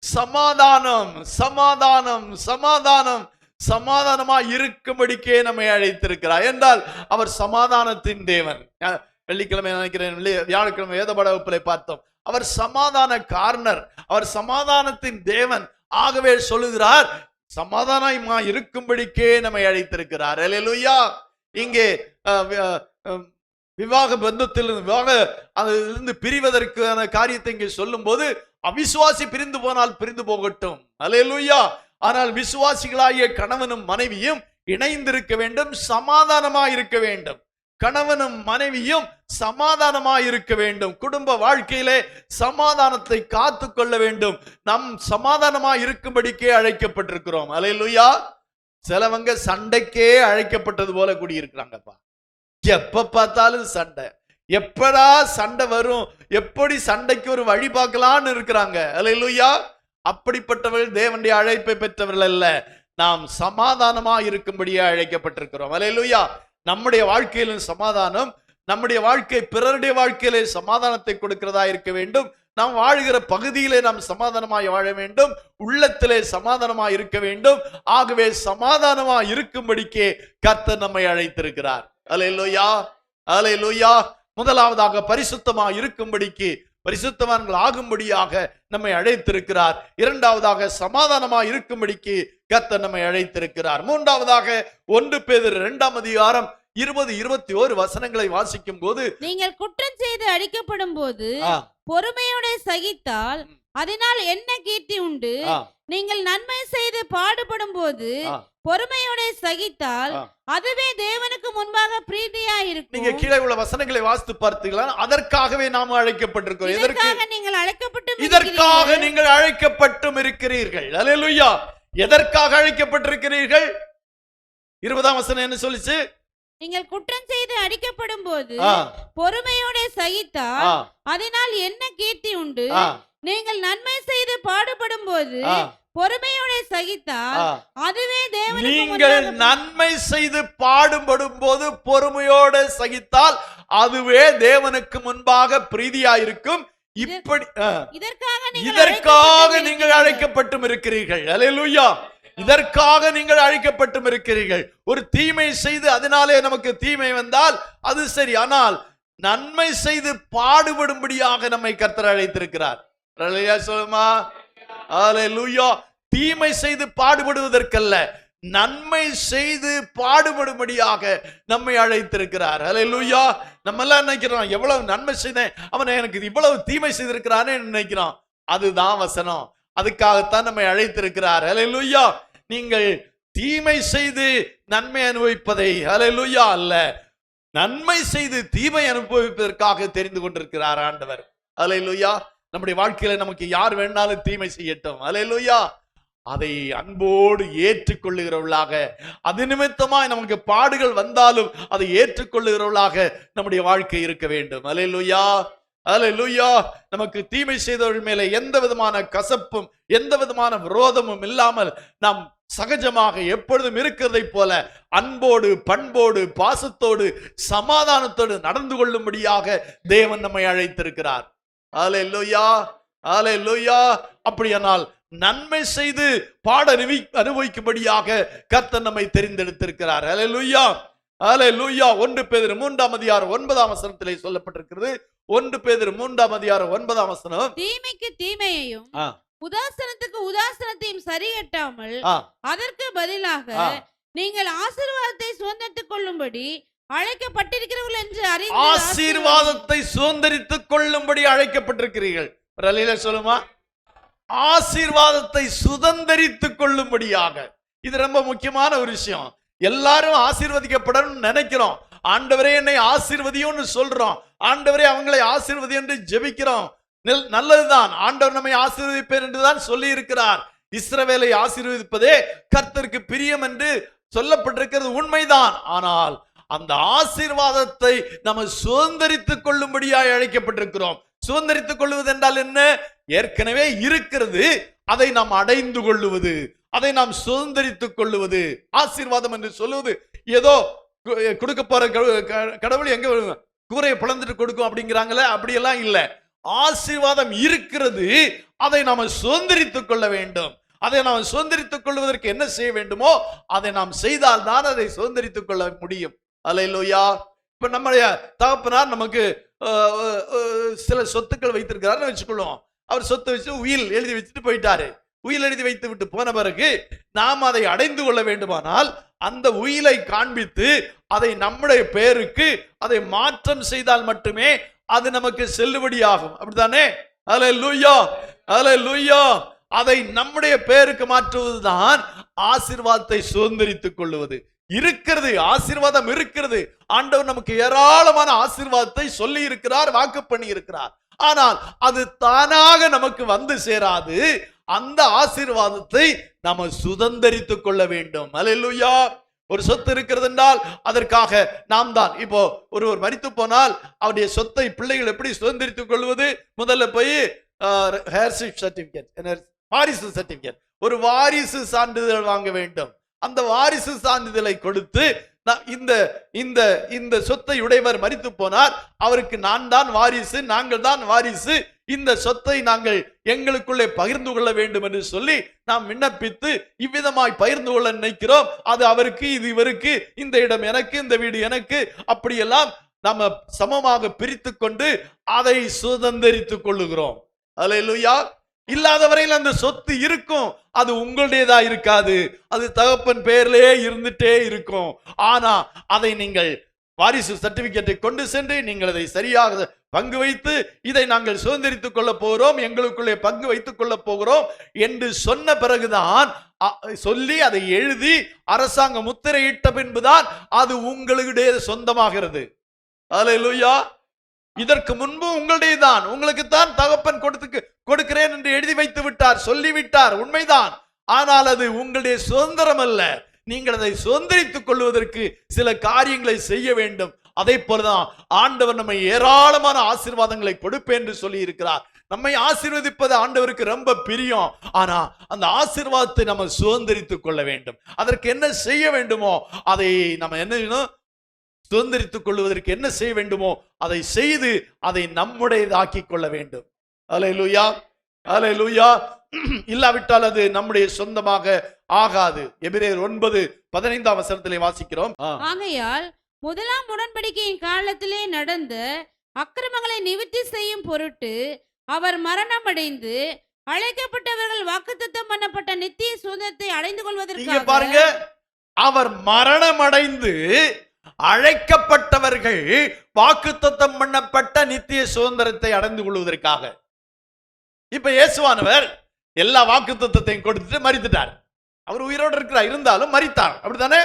சமாதானம், சமாதானம், சமாதானம், சமாதானமாய் இருக்கும்படிக்கே நம்மை அழைத்திருக்கிறார் என்றால் அவர் சமாதானத்தின் தேவன். வெள்ளிக்கிழமை நினைக்கிறேன், வியாழக்கிழமை வேதபாட வகுப்பிலே பார்த்தோம். அவர் சமாதான காரணர், அவர் சமாதானத்தின் தேவன். ஆகவே சொல்லுகிறார், சமாதானமா இருக்கும்படிக்கே நம்மை அழைத்திருக்கிறார். அல்லேலூயா. இங்கே விவாக பந்தத்திலிருந்து பிரிவதற்கான காரியத்தை இங்கே சொல்லும் போது அவிசுவாசி பிரிந்து போனால் பிரிந்து போகட்டும். அல்லேலூயா. ஆனால் விசுவாசிகளாகிய கணவனும் மனைவியும் இணைந்திருக்க வேண்டும், சமாதானமாய் இருக்க வேண்டும். கணவனும் மனைவியும் சமாதானமாய் இருக்க வேண்டும். குடும்ப வாழ்க்கையிலே சமாதானத்தை காத்து கொள்ள வேண்டும். நம் சமாதானமாய் இருக்கும்படிக்கே அழைக்கப்பட்டிருக்கிறோம். அல்லேலூயா. சிலவங்க சண்டைக்கே அழைக்கப்பட்டது போல கூடியிருக்கிறாங்கப்பா. எப்ப பார்த்தாலும் சண்டை, எப்படா சண்டை வரும், எப்படி சண்டைக்கு ஒரு வழி பார்க்கலான்னு இருக்கிறாங்க. அல்லேலூயா. அப்படிப்பட்டவர்கள் தேவனுடைய அழைப்பை பெற்றவர்கள் அல்ல. நாம் சமாதானமாய் இருக்கும்படியே அழைக்கப்பட்டிருக்கிறோம். அல்லேலூயா. நம்முடைய வாழ்க்கையிலும் சமாதானம், நம்முடைய வாழ்க்கை பிறருடைய வாழ்க்கையிலே சமாதானத்தை கொடுக்கிறதா இருக்க வேண்டும். நாம் வாழ்கிற பகுதியிலே நாம் சமாதானமாய் வாழ வேண்டும், உள்ளத்திலே சமாதானமாய் இருக்க வேண்டும். ஆகவே சமாதானமாய் இருக்கும்படிக்கே கர்த்தர் நம்மை அழைத்திருக்கிறார். அல்லேலூயா, அல்லேலூயா. முதலாவதாக பரிசுத்தமாய் இருக்கும்படிக்கு, பரிசுத்தவான்கள் ஆகும்படியாக நம்மை அழைத்திருக்கிறார். இரண்டாவதாக சமாதானமாய் இருக்கும்படிக்கு கர்த்தர் நம்மை அழைத்திருக்கிறார். மூன்றாவதாக 1 பேதுரு 2ஆம் அதிகாரம் 20-21 வசனங்களை வாசிக்கும் போது, நீங்கள் குற்றம் செய்து அழிக்கப்படும் போது பொறுமையோட சகித்தால் அதனால் என்ன கீர்த்தி உண்டு, நீங்கள் நன்மை செய்து பாடுபடும் போது பொறுமையோட சகித்தால் அதுவே தேவனுக்கு முன்பாக பிரீதியா இருக்கும். நீங்க கீழே உள்ள வசனங்களை வாசித்து பார்த்தீங்களா? அதற்காகவே நாம் அழைக்கப்பட்டிருக்கிறோம். இதற்காக நீங்கள் அழைக்கப்பட்டும் இருக்கிறீர்கள். அல்லேலூயா. எதற்காக அழைக்கப்பட்டிருக்கிறீர்கள்? 20ஆம் வசனம் என்ன சொல்லுச்சு? நீங்கள் குற்றம் செய்து அடிக்கப்படும் போது பொறுமையோட சகித்தால் அதனால் என்ன கீர்த்தி உண்டு, நீங்கள் நன்மை செய்து பாடுபடும் போது பொறுமையோட சகித்தால் அதுவே தேவனுக்கு. நீங்கள் நன்மை செய்து பாடுபடும் போது பொறுமையோட சகித்தால் அதுவே தேவனுக்கு முன்பாக பிரீதியாயிருக்கும். இப்படி இதற்காக நீங்கள் அழைக்கப்பட்டும் இருக்கிறீர்கள். அல்லேலூயா. இதற்காக நீங்கள் அழைக்கப்பட்டும் இருக்கிறீர்கள். ஒரு தீமை செய்து அதனாலே நமக்கு தீமை வந்தால் அது சரி, ஆனால் நன்மை செய்து பாடுபடும்படியாக நம்மை கர்த்தர் அழைத்திருக்கிறார். சொல்லுமா? அல்லேலூயா. தீமை செய்து பாடுபடுவதற்கல்ல, நன்மை செய்து பாடுபடும்படியாக நம்மை அழைத்திருக்கிறார். அல்லேலூயா. நம்ம எல்லாம் நினைக்கிறோம், எவ்வளவு நன்மை செய்தேன், அவன் எனக்கு இவ்வளவு தீமை செய்திருக்கிறானே நினைக்கிறோம். அதுதான் வசனம். அதுக்காகத்தான் நம்மை அழைத்திருக்கிறார். ஹல்லேலூயா. நீங்கள் தீமை செய்து நன்மை அனுபவிப்பதை ஹல்லேலூயா அல்ல, நன்மை செய்து தீமை அனுபவிப்பதற்காக தெரிந்து கொண்டிருக்கிறார் ஆண்டவர். ஹல்லேலூயா. நம்முடைய வாழ்க்கையில நமக்கு யார் வேணாலும் தீமை செய்யட்டும், ஹல்லேலூயா, அதை அன்போடு ஏற்றுக்கொள்ளுகிறவர்களாக, அது நிமித்தமாய் நமக்கு பாடுகள் வந்தாலும் அதை ஏற்றுக்கொள்ளுகிறவர்களாக நம்முடைய வாழ்க்கை இருக்க வேண்டும். ஹல்லேலூயா, ஹல்லேலூயா. நமக்கு தீமை செய்தவர்கள் மேலே எந்த விதமான கசப்பும் எந்த விதமான விரோதமும் இல்லாமல் நாம் சகஜமாக எப்பொழுதும் இருக்கிறதை போல அன்போடு பண்போடு பாசத்தோடு சமாதானத்தோடு நடந்து கொள்ளும்படியாக தேவன் நம்மை அழைத்திருக்கிறார். ஹல்லேலூயா, ஹல்லேலூயா. அப்படியானால் நன்மை செய்து பாட அனுபவிக்கும்படியாக கர்த்தர் நம்மை தெரிந்தெடுத்திருக்கிறார். ஹல்லேலூயா, ஹல்லேலூயா. 1 பேதுரு 3:9 சொல்லப்பட்டிருக்கிறது. 1 பேதுரு 3:9 தீமைக்கு தீமையையும் உதாசனத்துக்கு உதாசனத்தையும் சரிகட்டாமல் அதற்கு பதிலாக நீங்கள் ஆசீர்வாதத்தை சுதந்தரித்துக் கொள்ளும்படி அழைக்கப்பட்டிருக்கிறீர்கள் என்று அறிந்து ஆசீர்வாதத்தை சுதந்தரித்துக் கொள்ளும்படி அழைக்கப்பட்டிருக்கிறீர்கள். சொல்லுமா, ஆசீர்வாதத்தை சுதந்தரித்துக் கொள்ளும்படியாக. இது ரொம்ப முக்கியமான ஒரு விஷயம். எல்லாரும் ஆசீர்வதிக்கப்படணும் நினைக்கிறோம். ஆண்டவரே என்னை ஆசீர்வதியோன்னு சொல்றோம், ஆண்டவரே அவங்களை ஆசீர்வதி என்று ஜெபிக்கிறோம். நல்லதுதான், ஆண்டவர் நம்மை ஆசீர்வதிப்பேன் என்றுதான் சொல்லி இருக்கிறார். இஸ்ரவேலை ஆசீர்வதிப்பதே கர்த்தருக்கு பிரியம் என்று சொல்லப்பட்டிருக்கிறது உண்மைதான். ஆனால் அந்த ஆசீர்வாதத்தை நம்ம சுதந்தரித்துக் கொள்ளும்படியாய் அழைக்கப்பட்டிருக்கிறோம். சுதந்தரித்துக் கொள்வது என்றால் என்ன? ஏற்கனவே இருக்கிறது, அதை நாம் அடைந்து கொள்ளுவது, அதை நாம் சுதந்தரித்துக் கொள்ளுவது. ஆசீர்வாதம் என்று சொல்லுவது ஏதோ கொடுக்க போற கடவுள் எங்க கூரையை பிளந்துட்டு கொடுக்கும் அப்படிங்கிறாங்களே, அப்படியெல்லாம் இல்லை. ஆசீர்வாதம் இருக்கிறது, அதை நாம் சுதந்தரித்துக் கொள்ள வேண்டும். அதை நாம் சுதந்தரித்துக் கொள்வதற்கு என்ன செய்ய வேண்டுமோ அதை நாம் செய்தால் தான் அதை சுதந்தரித்துக் கொள்ள முடியும். அல்லேலூயா. இப்ப நம்முடைய தகப்பனார் நமக்கு சில சொத்துக்கள் வைத்திருக்கிறார் வச்சுக்கொள்வோம். அவர் சொத்தை வச்சு உயில் எழுதி வச்சுட்டு போயிட்டாரு. உயில் எழுதி வைத்து விட்டு போன பிறகு நாம் அதை அடைந்து கொள்ள வேண்டுமானால் அந்த உயிலை காண்பித்து அதை நம்முடைய பெயருக்கு அதை மாற்றம் செய்தால் மட்டுமே அது நமக்கு செல்லுபடியாகும். அப்படித்தானே? அல்லேலூயா, அல்லேலூயா. அதை நம்முடைய பெயருக்கு மாற்றுவதுதான் ஆசீர்வாதத்தை சுதந்தரித்துக் கொள்வது. இருக்கிறது, ஆசீர்வாதம் இருக்கிறது. ஆண்டவர் நமக்கு ஏராளமான ஆசீர்வாதத்தை சொல்லி இருக்கிறார், வாக்கு பண்ணி இருக்கிறார். ஆனால் அது தானாக நமக்கு வந்து சேராது. அந்த ஆசீர்வாதத்தை நாம சுதந்தரித்துக் கொள்ள வேண்டும். அல்லேலூயா. ஒரு சொத்து இருக்கிறது என்றால் அதற்காக நாம் தான், இப்போ ஒருவர் மரித்து போனால் அவருடைய சொத்தை பிள்ளைகள் எப்படி சுதந்தரித்துக் கொள்வது? முதல்ல போய் வாரிசு சர்டிபிகேட், ஒரு வாரிசு சான்றிதழ் வாங்க வேண்டும். அந்த வாரிசு சான்றிதழை கொடுத்து இந்த சொத்தை உடையவர் மரித்து போனார், அவருக்கு நான் தான் வாரிசு, நாங்கள் தான் வாரிசு, இந்த சொத்தை நாங்கள் எங்களுக்குள்ளே பகிர்ந்து கொள்ள வேண்டும் என்று சொல்லி நாம் விண்ணப்பித்து இவ்விதமாய் பகிர்ந்து கொள்ள நினைக்கிறோம். அது அவருக்கு, இது இவருக்கு, இந்த இடம் எனக்கு, இந்த வீடு எனக்கு, அப்படியெல்லாம் நம்ம சமமாக பிரித்து கொண்டு அதை சுதந்தரித்துக் கொள்ளுகிறோம். அல்லேலூயா. இல்லாதவரையில் அந்த சொத்து இருக்கும், அது உங்களுடையதா இருக்காது, அது தகப்பன் பெயர்லயே இருந்துட்டே இருக்கும். ஆனா அதை நீங்கள் வாரிசு சர்டிபிகேட்டை கொண்டு சென்று நீங்கள் அதை சரியாக பங்கு வைத்து இதை நாங்கள் சுதந்திரித்துக் கொள்ள போகிறோம், எங்களுக்குள்ளே பங்கு வைத்துக் கொள்ள போகிறோம் என்று சொன்ன பிறகுதான், சொல்லி அதை எழுதி அரசாங்க முத்திரையிட்ட பின்புதான் அது உங்களுடைய சொந்தமாகிறது. அல்லேலூயா. இதற்கு முன்பு உங்களுடையதான், உங்களுக்கு தான் தகப்பன் கொடுக்கிறேன் என்று எழுதி வைத்து விட்டார், சொல்லிவிட்டார், உண்மைதான். ஆனால் அது உங்களுடைய சுதந்திரம் அல்ல. நீங்கள் அதை சுதந்திரித்துக் கொள்வதற்கு சில காரியங்களை செய்ய வேண்டும். அதே போலதான் ஆண்டவர் நம்மை ஏராளமான ஆசீர்வாதங்களை கொடுப்பேன் என்று சொல்லி இருக்கிறார். நம்மை ஆசீர்வதிப்பது ஆண்டவருக்கு ரொம்ப பிரியம். ஆனா அந்த ஆசீர்வாதத்தை நம்ம சுதந்திரித்துக் கொள்ள வேண்டும். அதற்கு என்ன செய்ய வேண்டுமோ அதை நம்ம என்ன சுதந்திரித்துக் கொள்வதற்கு என்ன செய்ய வேண்டுமோ அதை செய்து அதை நம்முடையதாக்கி கொள்ள வேண்டும். அல்லேலூயா, அல்லேலூயா. இல்லாவிட்டால் அது நம்முடைய சொந்தமாக ஆகாது. எபிரேயர் 9:15 வாசிக்கிறோம். ஆகையால் முதலாம் உடன்படிக்கையின் காலத்திலே நடந்த அக்கிரமங்களை நிவர்த்தி செய்யும் பொருட்டு அவர் மரணம் அடைந்து அழைக்கப்பட்டவர்கள் வாக்குத்தத்தம் பண்ணப்பட்ட நித்திய சுதந்திரத்தை அடைந்து கொள்வதற்கு பாருங்க, அவர் மரணம் அடைந்து அழைக்கப்பட்டவர்கள் வாக்குத்தத்தம் பண்ணப்பட்ட நித்திய சுதந்திரத்தை அடைந்து கொள்வதற்காக. இப்ப இயேசுவானவர் எல்லா வாக்குத்தத்தத்தையும் கொடுத்துட்டு மரித்துட்டார். அவர் உயிரோடு இருக்கிறார், இருந்தாலும் மரித்தார், அப்படித்தானே?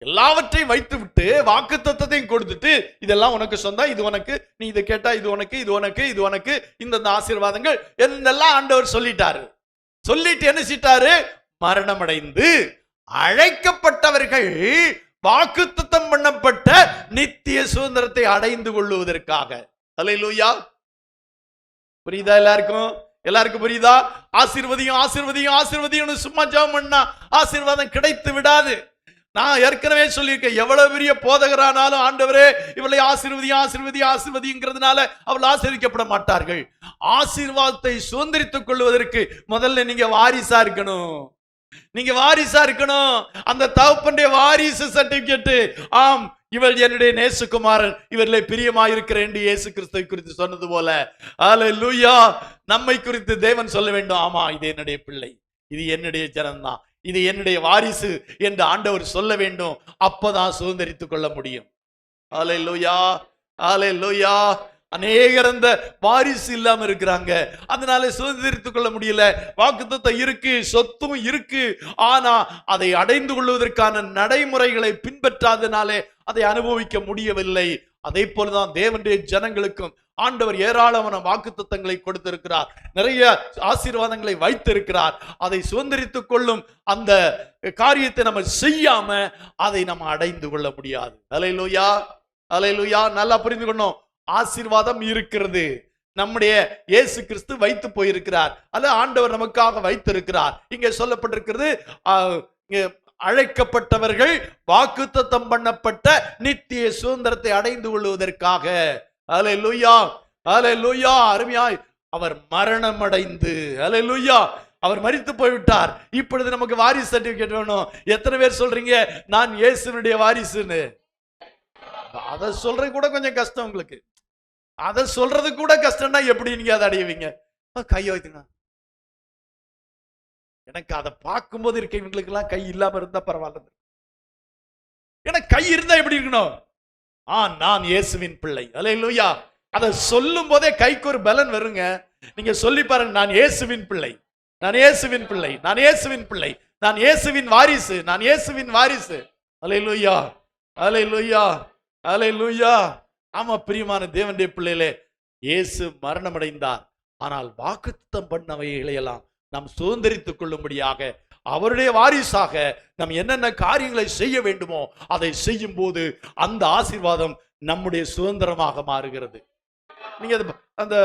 எல்லாவற்றையும் வைத்து விட்டு வாக்குத்தத்தத்தையும் கொடுத்துட்டு இதெல்லாம் உனக்கு சொந்தம், இது உனக்கு, நீ இதை கேட்டா இது உனக்கு, இது உனக்கு, இது உனக்கு, இந்த ஆசீர்வாதங்கள் என்னெல்லாம் ஆண்டவர் சொல்லிட்டாரு. சொல்லிட்டு என்ன செய்தாரு? மரணம் அடைந்து அழைக்கப்பட்டவர்கள் வாக்குத்தத்தம் பண்ணப்பட்ட நித்திய சுதந்திரத்தை அடைந்து கொள்ளுவதற்காக. அல்லேலூயா. புரியுதா? எல்லாருக்கும் புரியுதா? ஆசீர்வதியும் ஆசீர்வதியும் ஆசீர்வதியும் சும்மா ஜெபம் பண்ணா ஆசீர்வாதம் கிடைத்து விடாது. நான் ஏற்கனவே சொல்லியிருக்கேன், எவ்வளவு பெரிய போதகரானாலும் ஆண்டவரே இவளை ஆசீர்வதியும் ஆசீர்வதியும் ஆசீர்வதிங்கிறதுனால அவள் ஆசீர்வதிக்கப்பட மாட்டார்கள். ஆசீர்வாதத்தை சுதந்திரித்துக் கொள்வதற்கு முதல்ல நீங்க வாரிசா இருக்கணும். நீங்க வாரிசா இருக்கணும். அந்த தகப்பனுடைய வாரிசு சர்டிபிகேட். ஆம், இவள் என்னுடைய நேசகுமாரன், இவர்களை பிரியமாயிருக்கிறேன் என்று இயேசு கிறிஸ்துவை குறித்து சொன்னது போல, அல்லேலூயா, நம்மை குறித்து தேவன் சொல்ல வேண்டும். ஆமா, இது என்னுடைய பிள்ளை, இது என்னுடைய ஜனம்தான், இது என்னுடைய வாரிசு என்று ஆண்டவர் சொல்ல வேண்டும். அப்பதான் சுதந்திரித்துக் கொள்ள முடியும். அல்லேலூயா, அல்லேலூயா. அநேகர் அந்த வாரிசு இல்லாம இருக்கிறாங்க, அதனால சுதந்திரித்துக் கொள்ள முடியல. வாக்குத்தத்தம் இருக்கு, சொத்தும் இருக்கு, ஆனா அதை அடைந்து கொள்வதற்கான நடைமுறைகளை பின்பற்றாதனாலே அதை அனுபவிக்க முடியவில்லை. அதே போலதான் தேவனுடைய ஜனங்களுக்கும் ஆண்டவர் ஏராளமான வாக்குத்தத்தங்களை கொடுத்திருக்கிறார், நிறைய ஆசீர்வாதங்களை வைத்திருக்கிறார். அதை சுதந்திரித்துக் கொள்ளும் அந்த காரியத்தை நம்ம செய்யாம அதை நம்ம அடைந்து கொள்ள முடியாது. அல்லேலூயா, அல்லேலூயா. நல்லா புரிந்து கொள்ளணும். ஆசீர்வாதம் இருக்கிறது, நம்முடைய இயேசு கிறிஸ்து வைத்து போயிருக்கிறார், அல்ல ஆண்டவர் நமக்காக வைத்திருக்கிறார். இங்கே சொல்லப்பட்டிருக்கிறது, அழைக்கப்பட்டவர்கள் வாக்குத்தத்தம் பண்ணப்பட்ட நித்திய சுதந்திரத்தை அடைந்து கொள்வதற்காக. அல்லேலூயா, அல்லேலூயா. அருமையாய் அவர் மரணம் அடைந்து, அல்லேலூயா, அவர் மரித்து போய்விட்டார். இப்பொழுது நமக்கு வாரிசு சர்டிபிகேட் வேணும். எத்தனை பேர் சொல்றீங்க நான் இயேசுனுடைய வாரிசுன்னு? அதை சொல்றது கூட கொஞ்சம் கஷ்டம் உங்களுக்கு. அதை சொல்றது கூட கஷ்டம்னா எப்படி நீங்க அதை அடைவீங்க? கையை வைத்துங்க. எனக்கு அதை பார்க்கும்போது இருக்க இவங்களுக்கு எல்லாம் கை இல்லாம இருந்தா பரவாயில்ல. எனக்கு கை இருந்தா எப்படி இருக்கணும்? நான் இயேசுவின் பிள்ளை. அல்லேலூயா. அதை சொல்லும் போதே கைக்கு ஒரு பலன் வருங்க. நீங்க சொல்லி பாருங்க, நான் இயேசுவின் பிள்ளை, நான் இயேசுவின் பிள்ளை, நான் இயேசுவின் பிள்ளை, நான் இயேசுவின் வாரிசு, நான் இயேசுவின் வாரிசு. அல்லேலூயா, அல்லேலூயா, அல்லேலூயா. ஆமா, பிரியமான தேவனுடைய பிள்ளைகளே, இயேசு மரணம் அடைந்தார், ஆனால் வாக்குத்தத்தம் பண்ணவைகளை எல்லாம் நாம் சுதந்திரித்துக் கொள்ளும்படியாக அவருடைய வாரிசாக நாம் என்னென்ன காரியங்களை செய்ய வேண்டுமோ அதை செய்யும் போது அந்த ஆசீர்வாதம் நம்முடைய சுதந்திரமாக மாறுகிறது. நீங்க அந்த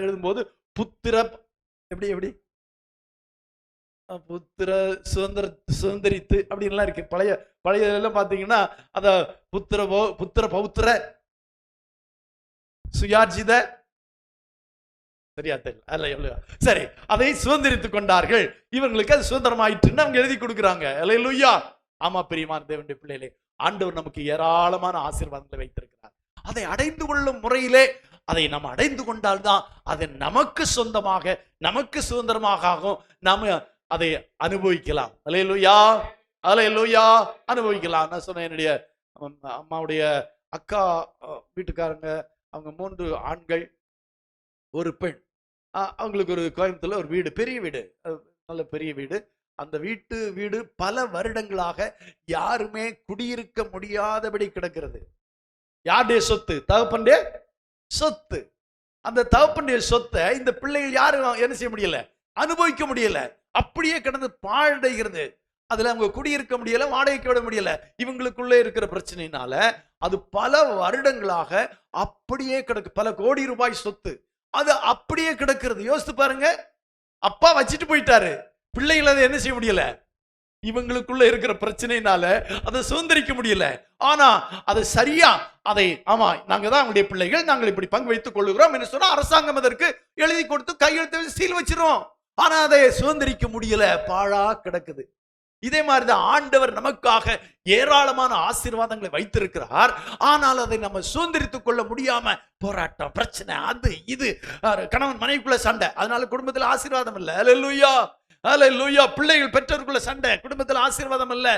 எழுதும்போது புத்திர எப்படி எப்படி புத்திர சுதந்திரித்து அப்படின்லாம் இருக்கு. பழைய எல்லாம் பாத்தீங்கன்னா அத புத்திர பௌத்திர சுயார்ஜித, சரியா தெரியல, அல்ல எவ்வளவு சரி, அதை சுதந்திரித்துக் கொண்டார்கள், இவங்களுக்கு அது சுதந்திரமாயிட்டுன்னு அவங்க எழுதி கொடுக்குறாங்க. அல்லேலூயா. ஆமா, பிரியமான தேவனுடைய பிள்ளைகளே, ஆண்டவர் நமக்கு ஏராளமான ஆசீர்வாதங்களை வைத்திருக்கிறார். அதை அடைந்து கொள்ளும் முறையிலே அதை நாம் அடைந்து கொண்டால்தான் அது நமக்கு சொந்தமாக, நமக்கு சுதந்திரமாக ஆகும். நாம அதை அனுபவிக்கலாம். அல்லேலூயா, அல்லேலூயா, அனுபவிக்கலாம். நான் சொன்னேன், என்னுடைய அம்மாவுடைய அக்கா வீட்டுக்காரங்க, அவங்க 3 ஆண்கள், ஒரு பெண். அவங்களுக்கு ஒரு கோயம்புத்தூர்ல ஒரு வீடு, பெரிய வீடு, நல்ல பெரிய வீடு. அந்த வீடு பல வருடங்களாக யாருமே குடியிருக்க முடியாதபடி கிடக்கிறது. யாருடைய சொத்து? தகப்பனுடைய சொத்து. அந்த தகப்பனுடைய சொத்தை இந்த பிள்ளைகள் யாரும் என்ன செய்ய முடியல, அனுபவிக்க முடியல. அப்படியே கிடந்து பாழடைகிறது. அதுல அவங்க குடியிருக்க முடியல, வாடகைக்கு விட முடியல. இவங்களுக்குள்ளே இருக்கிற பிரச்சனையினால அது பல வருடங்களாக அப்படியே கிடக்கு. பல கோடி ரூபாய் சொத்து அது அப்படியே கிடக்கிறது. யோசித்து பாருங்க, அப்பா வச்சுட்டு போயிட்டாரு, பிள்ளைகள் அதை என்ன செய்ய முடியல, இவங்களுக்குள்ள இருக்கிற பிரச்சனையினால அதை சுதந்திரிக்க முடியல. ஆனா அதை சரியா ஆமா, நாங்க தான் அவங்களுடைய பிள்ளைகள், நாங்கள் இப்படி பங்கு வைத்துக் கொள்ளுகிறோம் என்று சொன்னா அரசாங்கம் அதற்கு எழுதி கொடுத்து கையெழுத்து சீல் வச்சிரும். ஆனா அதை சுதந்திரிக்க முடியல, பாழா கிடக்குது. இதே மாதிரிதான் ஆண்டவர் நமக்காக ஏராளமான ஆசீர்வாதங்களை வைத்திருக்கிறார். ஆனால் அதை நம்ம சுதந்திரித்துக் கொள்ள முடியாம போராட்டம், பிரச்சனை, அது இது, கணவன் மனைவிக்குள்ள சண்டை, அதனால குடும்பத்தில் ஆசீர்வாதம் இல்லை. அல்லேலூயா, அல்லேலூயா. பிள்ளைகள் பெற்றோருக்குள்ள சண்டை, குடும்பத்தில் ஆசீர்வாதம் இல்ல.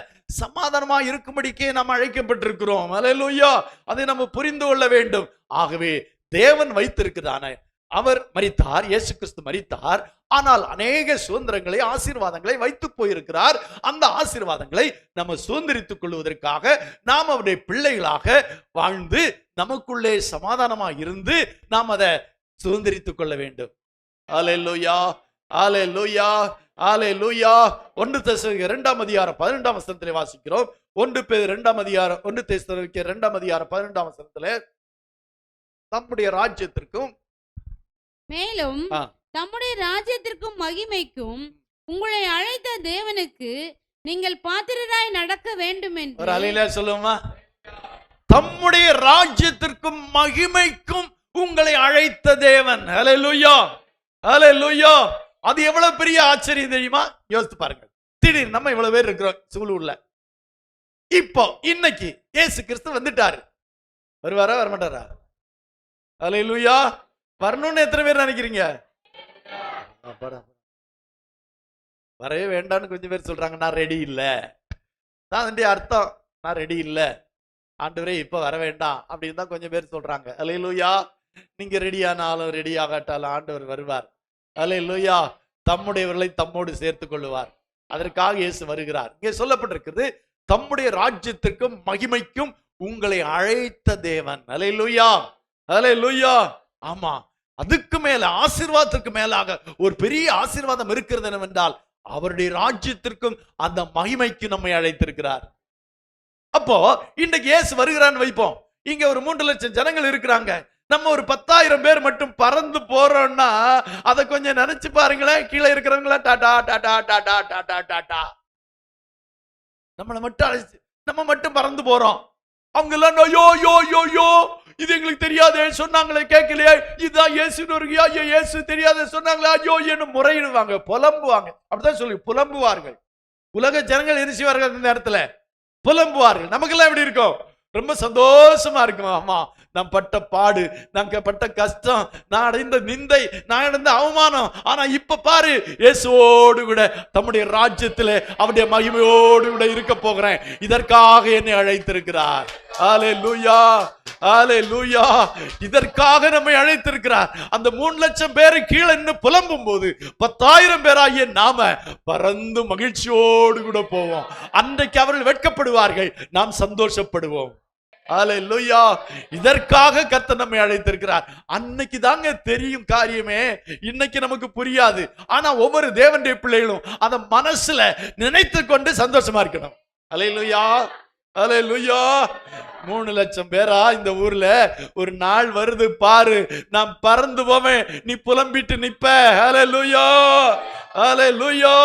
சமாதானமா இருக்கும்படிக்கே நாம் அழைக்கப்பட்டிருக்கிறோம். அல்லேலூயா. அதை நம்ம புரிந்து கொள்ள வேண்டும். ஆகவே தேவன் வைத்திருக்கிறான. அவர் மரித்தார், இயேசு கிறிஸ்து மரித்தார். ஆனால் அநேக சுதந்திரங்களை, ஆசீர்வாதங்களை வைத்து போயிருக்கிறார். அந்த ஆசீர்வாதங்களை நம்ம சுதந்திரித்துக் கொள்வதற்காக நாம் அவருடைய பிள்ளைகளாக வாழ்ந்து நமக்குள்ளே சமாதானமா இருந்து நாம் அதை சுதந்திரித்துக் கொள்ள வேண்டும். அல்லேலூயா, அல்லேலூயா, அல்லேலூயா. 1 தெசலோனிக்கேயர் 2ஆம் அதிகாரம் 12ஆம் வசனத்திலே வாசிக்கிறோம். 1 தெசலோனிக்கேயர் 2ஆம் அதிகாரம் 12ஆம் வசனத்திலே நம்முடைய ராஜ்யத்திற்கும் மேலும் தம்முடைய ராஜ்யத்திற்கும் மகிமைக்கும் உங்களை அழைத்த தேவனுக்கு நீங்கள் பாத்திரராய் நடக்க வேண்டும் என்று. ஒரு அலையில சொல்லுமா, தம்முடைய ராஜ்யத்திற்கும் மகிமைக்கும் உங்களை அழைத்த தேவன். ஹல்லேலூயா, ஹல்லேலூயா. அது எவ்வளவு பெரிய ஆச்சரியம் தெரியுமா? யோசித்து பாருங்க. திடீர்னு நம்ம இவ்வளவு பேர் இருக்கிறோம் சூலூர்ல. இப்போ இன்னைக்கு இயேசு கிறிஸ்து வந்துட்டாரு. வருவாரா வரமாட்டாரா? ஹல்லேலூயா. வரணும்னு எத்தனை பேர் நினைக்கிறீங்க? வரவே வேண்டாம்னு கொஞ்சம் பேர் சொல்றாங்க. நான் ரெடி இல்ல. நான் அர்த்தம், நான் ரெடி இல்ல ஆண்டவரே, இப்ப வர வேண்டாம் அப்படின்னு தான் கொஞ்சம் பேர் சொல்றாங்க. அல்லேலூயா. நீங்க ரெடி ஆனாலும் ரெடி ஆகாட்டாலும் ஆண்டவர் வருவார். அல்லேலூயா. தம்முடையவர்களை தம்மோடு சேர்த்துக் கொள்ளுவார். அதற்காக இயேசு வருகிறார். இங்கே சொல்லப்பட்டிருக்கிறது, தம்முடைய ராஜ்யத்திற்கும் மகிமைக்கும் உங்களை அழைத்த தேவன். அல்லேலூயா, அல்லேலூயா. ஆமா, அதுக்கு மேல ஆசீர்வாதத்திற்கு மேலாக ஒரு பெரிய ஆசீர்வாதம் இருக்கிறது என்னவென்றால் அவருடைய ராஜ்யத்திற்கும் அந்த மகிமைக்கு நம்மை அழைத்திருக்கிறார். அப்போ இன்றைக்கு இயேசு வருகிறான்னு வைப்போம். இங்க ஒரு 3 லட்சம் ஜனங்கள் இருக்கிறாங்க. நம்ம ஒரு 10,000 பேர் மட்டும் பறந்து போறோம்னா அதை கொஞ்சம் நினைச்சு பாருங்களேன். கீழே இருக்கிறவங்களா டாடா டாடா டாடா டாடா டாடா, நம்மளை மட்டும் அழைச்சு நம்ம மட்டும் பறந்து போறோம். அவங்க எல்லாம் யோ யோ யோ யோ, இது எங்களுக்கு தெரியாதே, சொன்னாங்களே கேட்கலையே, இதுதான் இயேசு தெரியாத சொன்னாங்களே, ஐயோ என்ன முறையிடுவாங்க, புலம்புவாங்க. அப்படிதான் சொல்லி புலம்புவார்கள். உலக ஜனங்கள் என்ன செய்வார்கள்? அந்த நேரத்துல புலம்புவார்கள். நமக்கெல்லாம் எப்படி இருக்கும்? ரொம்ப சந்தோஷமா இருக்கும். ஆமா, நான் பட்ட பாடு, நான் பட்ட கஷ்டம், நான் அடைந்த நிந்தை, நான் அடைந்த அவமானம், ஆனா இப்ப பாரு, இயேசுவோடு கூட தம்முடைய ராஜ்யத்திலே அவருடைய மகிமையோடு கூட இருக்க போகிறேன். இதற்காக என்னை அழைத்திருக்கிறார். அல்லேலூயா, அல்லேலூயா. இதற்காக நம்மை அழைத்திருக்கிறார். அந்த 3 லட்சம் பேரு கீழே நின்று புலம்பும் போது 10,000 பேராகிய நாம பறந்து மகிழ்ச்சியோடு கூட போவோம். அன்றைக்கு அவர்கள் வெட்கப்படுவார்கள், நாம் சந்தோஷப்படுவோம். அல்லேலூயா. இதற்காக கர்த்தர் நம்மை அழைத்திருக்கிறார். அன்னைக்கு தாங்க தெரியும் காரியமே, இன்னைக்கு நமக்கு புரியாது. ஆனா ஒவ்வொரு தேவனுடைய பிள்ளைகளும் அதை மனசுல நினைத்து கொண்டு சந்தோஷமா இருக்கணும். அல்லேலூயா, அல்லேலூயா. 3 லட்சம் பேரா இந்த ஊர்ல ஒரு நாள் வருது பாரு, நான் பறந்து போவேன், நீ புலம்பிட்டு நிப்ப. அல்லேலூயா, அல்லேலூயா.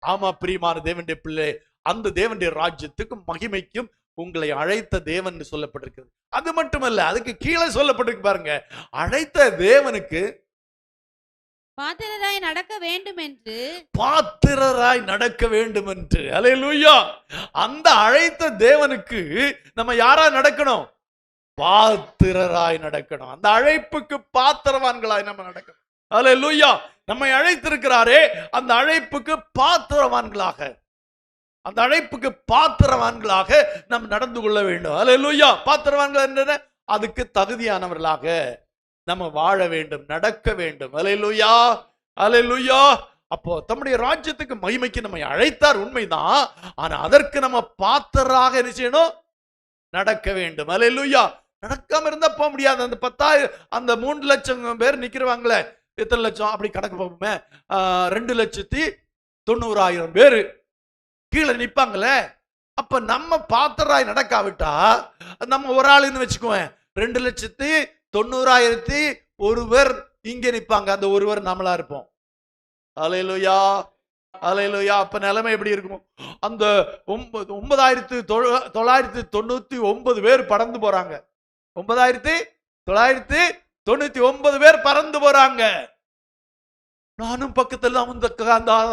ஆமா பிரியமான தேவனுடைய பிள்ளை, அந்த தேவனுடைய ராஜ்யத்துக்கும் மகிமைக்கும் உங்களை அழைத்த தேவன் சொல்லப்பட்டிருக்கிறது. அது மட்டுமல்ல, அதுக்கு கீழே சொல்லப்பட்டிருக்கு பாருங்க, அழைத்த தேவனுக்கு பாத்திரராய் நடக்க வேண்டும் என்று. பாத்திரராய் நடக்க வேண்டும் என்று. அல்லேலூயா. அந்த அழைத்த தேவனுக்கு நம்ம யாரா நடக்கணும்? பாத்திரராய் நடக்கணும். அந்த அழைப்புக்கு பாத்திரவான்களாய் நம்ம நடக்கணும். அல்லேலூயா. நம்மை அழைத்திருக்கிறாரே, அந்த அழைப்புக்கு பாத்திரவான்களாக, அந்த அழைப்புக்கு பாத்திரவான்களாக நாம் நடந்து கொள்ள வேண்டும். அல்லேலூயா. பாத்திரவான்கள் என்ன? அதுக்கு தகுதியானவர்களாக நம்ம வாழ வேண்டும், நடக்க வேண்டும். அல்லேலூயா, அல்லேலூயா. அப்போ தம்முடைய ராஜ்யத்துக்கு மகிமைக்கு நம்மை அழைத்தார், உண்மைதான். ஆனா அதற்கு நம்ம பாத்திரராக என்ன செய்யணும்? நடக்க வேண்டும். அல்லேலூயா. நடக்காம இருந்தா போக முடியாது. அந்த 10,000, அந்த 3 லட்சம் பேர் நிக்கிறவாங்களே, எத்தனை லட்சம் அப்படி கணக்கு பார்ப்போமே, 2,90,000 பேரு கீழே நிப்பாங்களே. அப்ப நம்ம பாத்திரராய் நடக்காவிட்டா, நம்ம ஒரு ஆளுன்னு வச்சுக்குவேன், 2,90,001 பேர் இங்க நிப்பாங்க, அந்த ஒருவர் நம்மளா இருப்போம். அல்லேலூயா, அல்லேலூயா. அப்ப நிலைமை எப்படி இருக்கும்? அந்த 9,999 பேர் பறந்து போறாங்க. 9,999 பேர் பறந்து போறாங்க. நானும் பக்கத்துல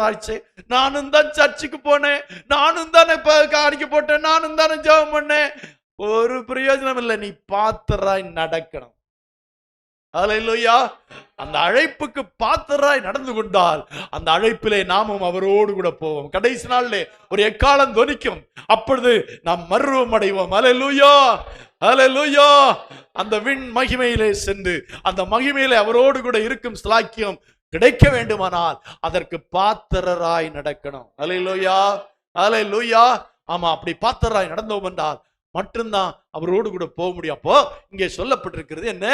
ஆச்சு, நானும் தான் சர்ச்சுக்கு போனேன், நானும் தானே காணிக்க போட்டேன், நானும் தானே ஜெபம் பண்ணேன். ஒரு பிரயோஜனம் இல்லை. நீ பாத்திரராய் நடக்கணும். அல்லேலூயா. அந்த அழைப்புக்கு பாத்திரராய் நடந்து கொண்டால் அந்த அழைப்பிலே நாமும் அவரோடு கூட போவோம். கடைசி நாளிலே ஒரு எக்காலம் தொனிக்கும், அப்பொழுது நாம் மறுரூபம் அடைவோம். அல்லேலூயா, ஹல்லேலூயா. அந்த விண் மகிமையிலே சென்று அந்த மகிமையிலே அவரோடு கூட இருக்கும் ஸ்லாக்கியம் கிடைக்க வேண்டுமானால் அதற்கு பாத்திரராய் நடக்கணும். ஹல்லேலூயா, ஹல்லேலூயா. ஆமா, அப்படி பாத்திரராய் நடந்தோம் என்றால் மட்டும்தான் அவரோடு கூட போக முடியும். அப்போ இங்கே சொல்லப்பட்டிருக்கிறது என்ன?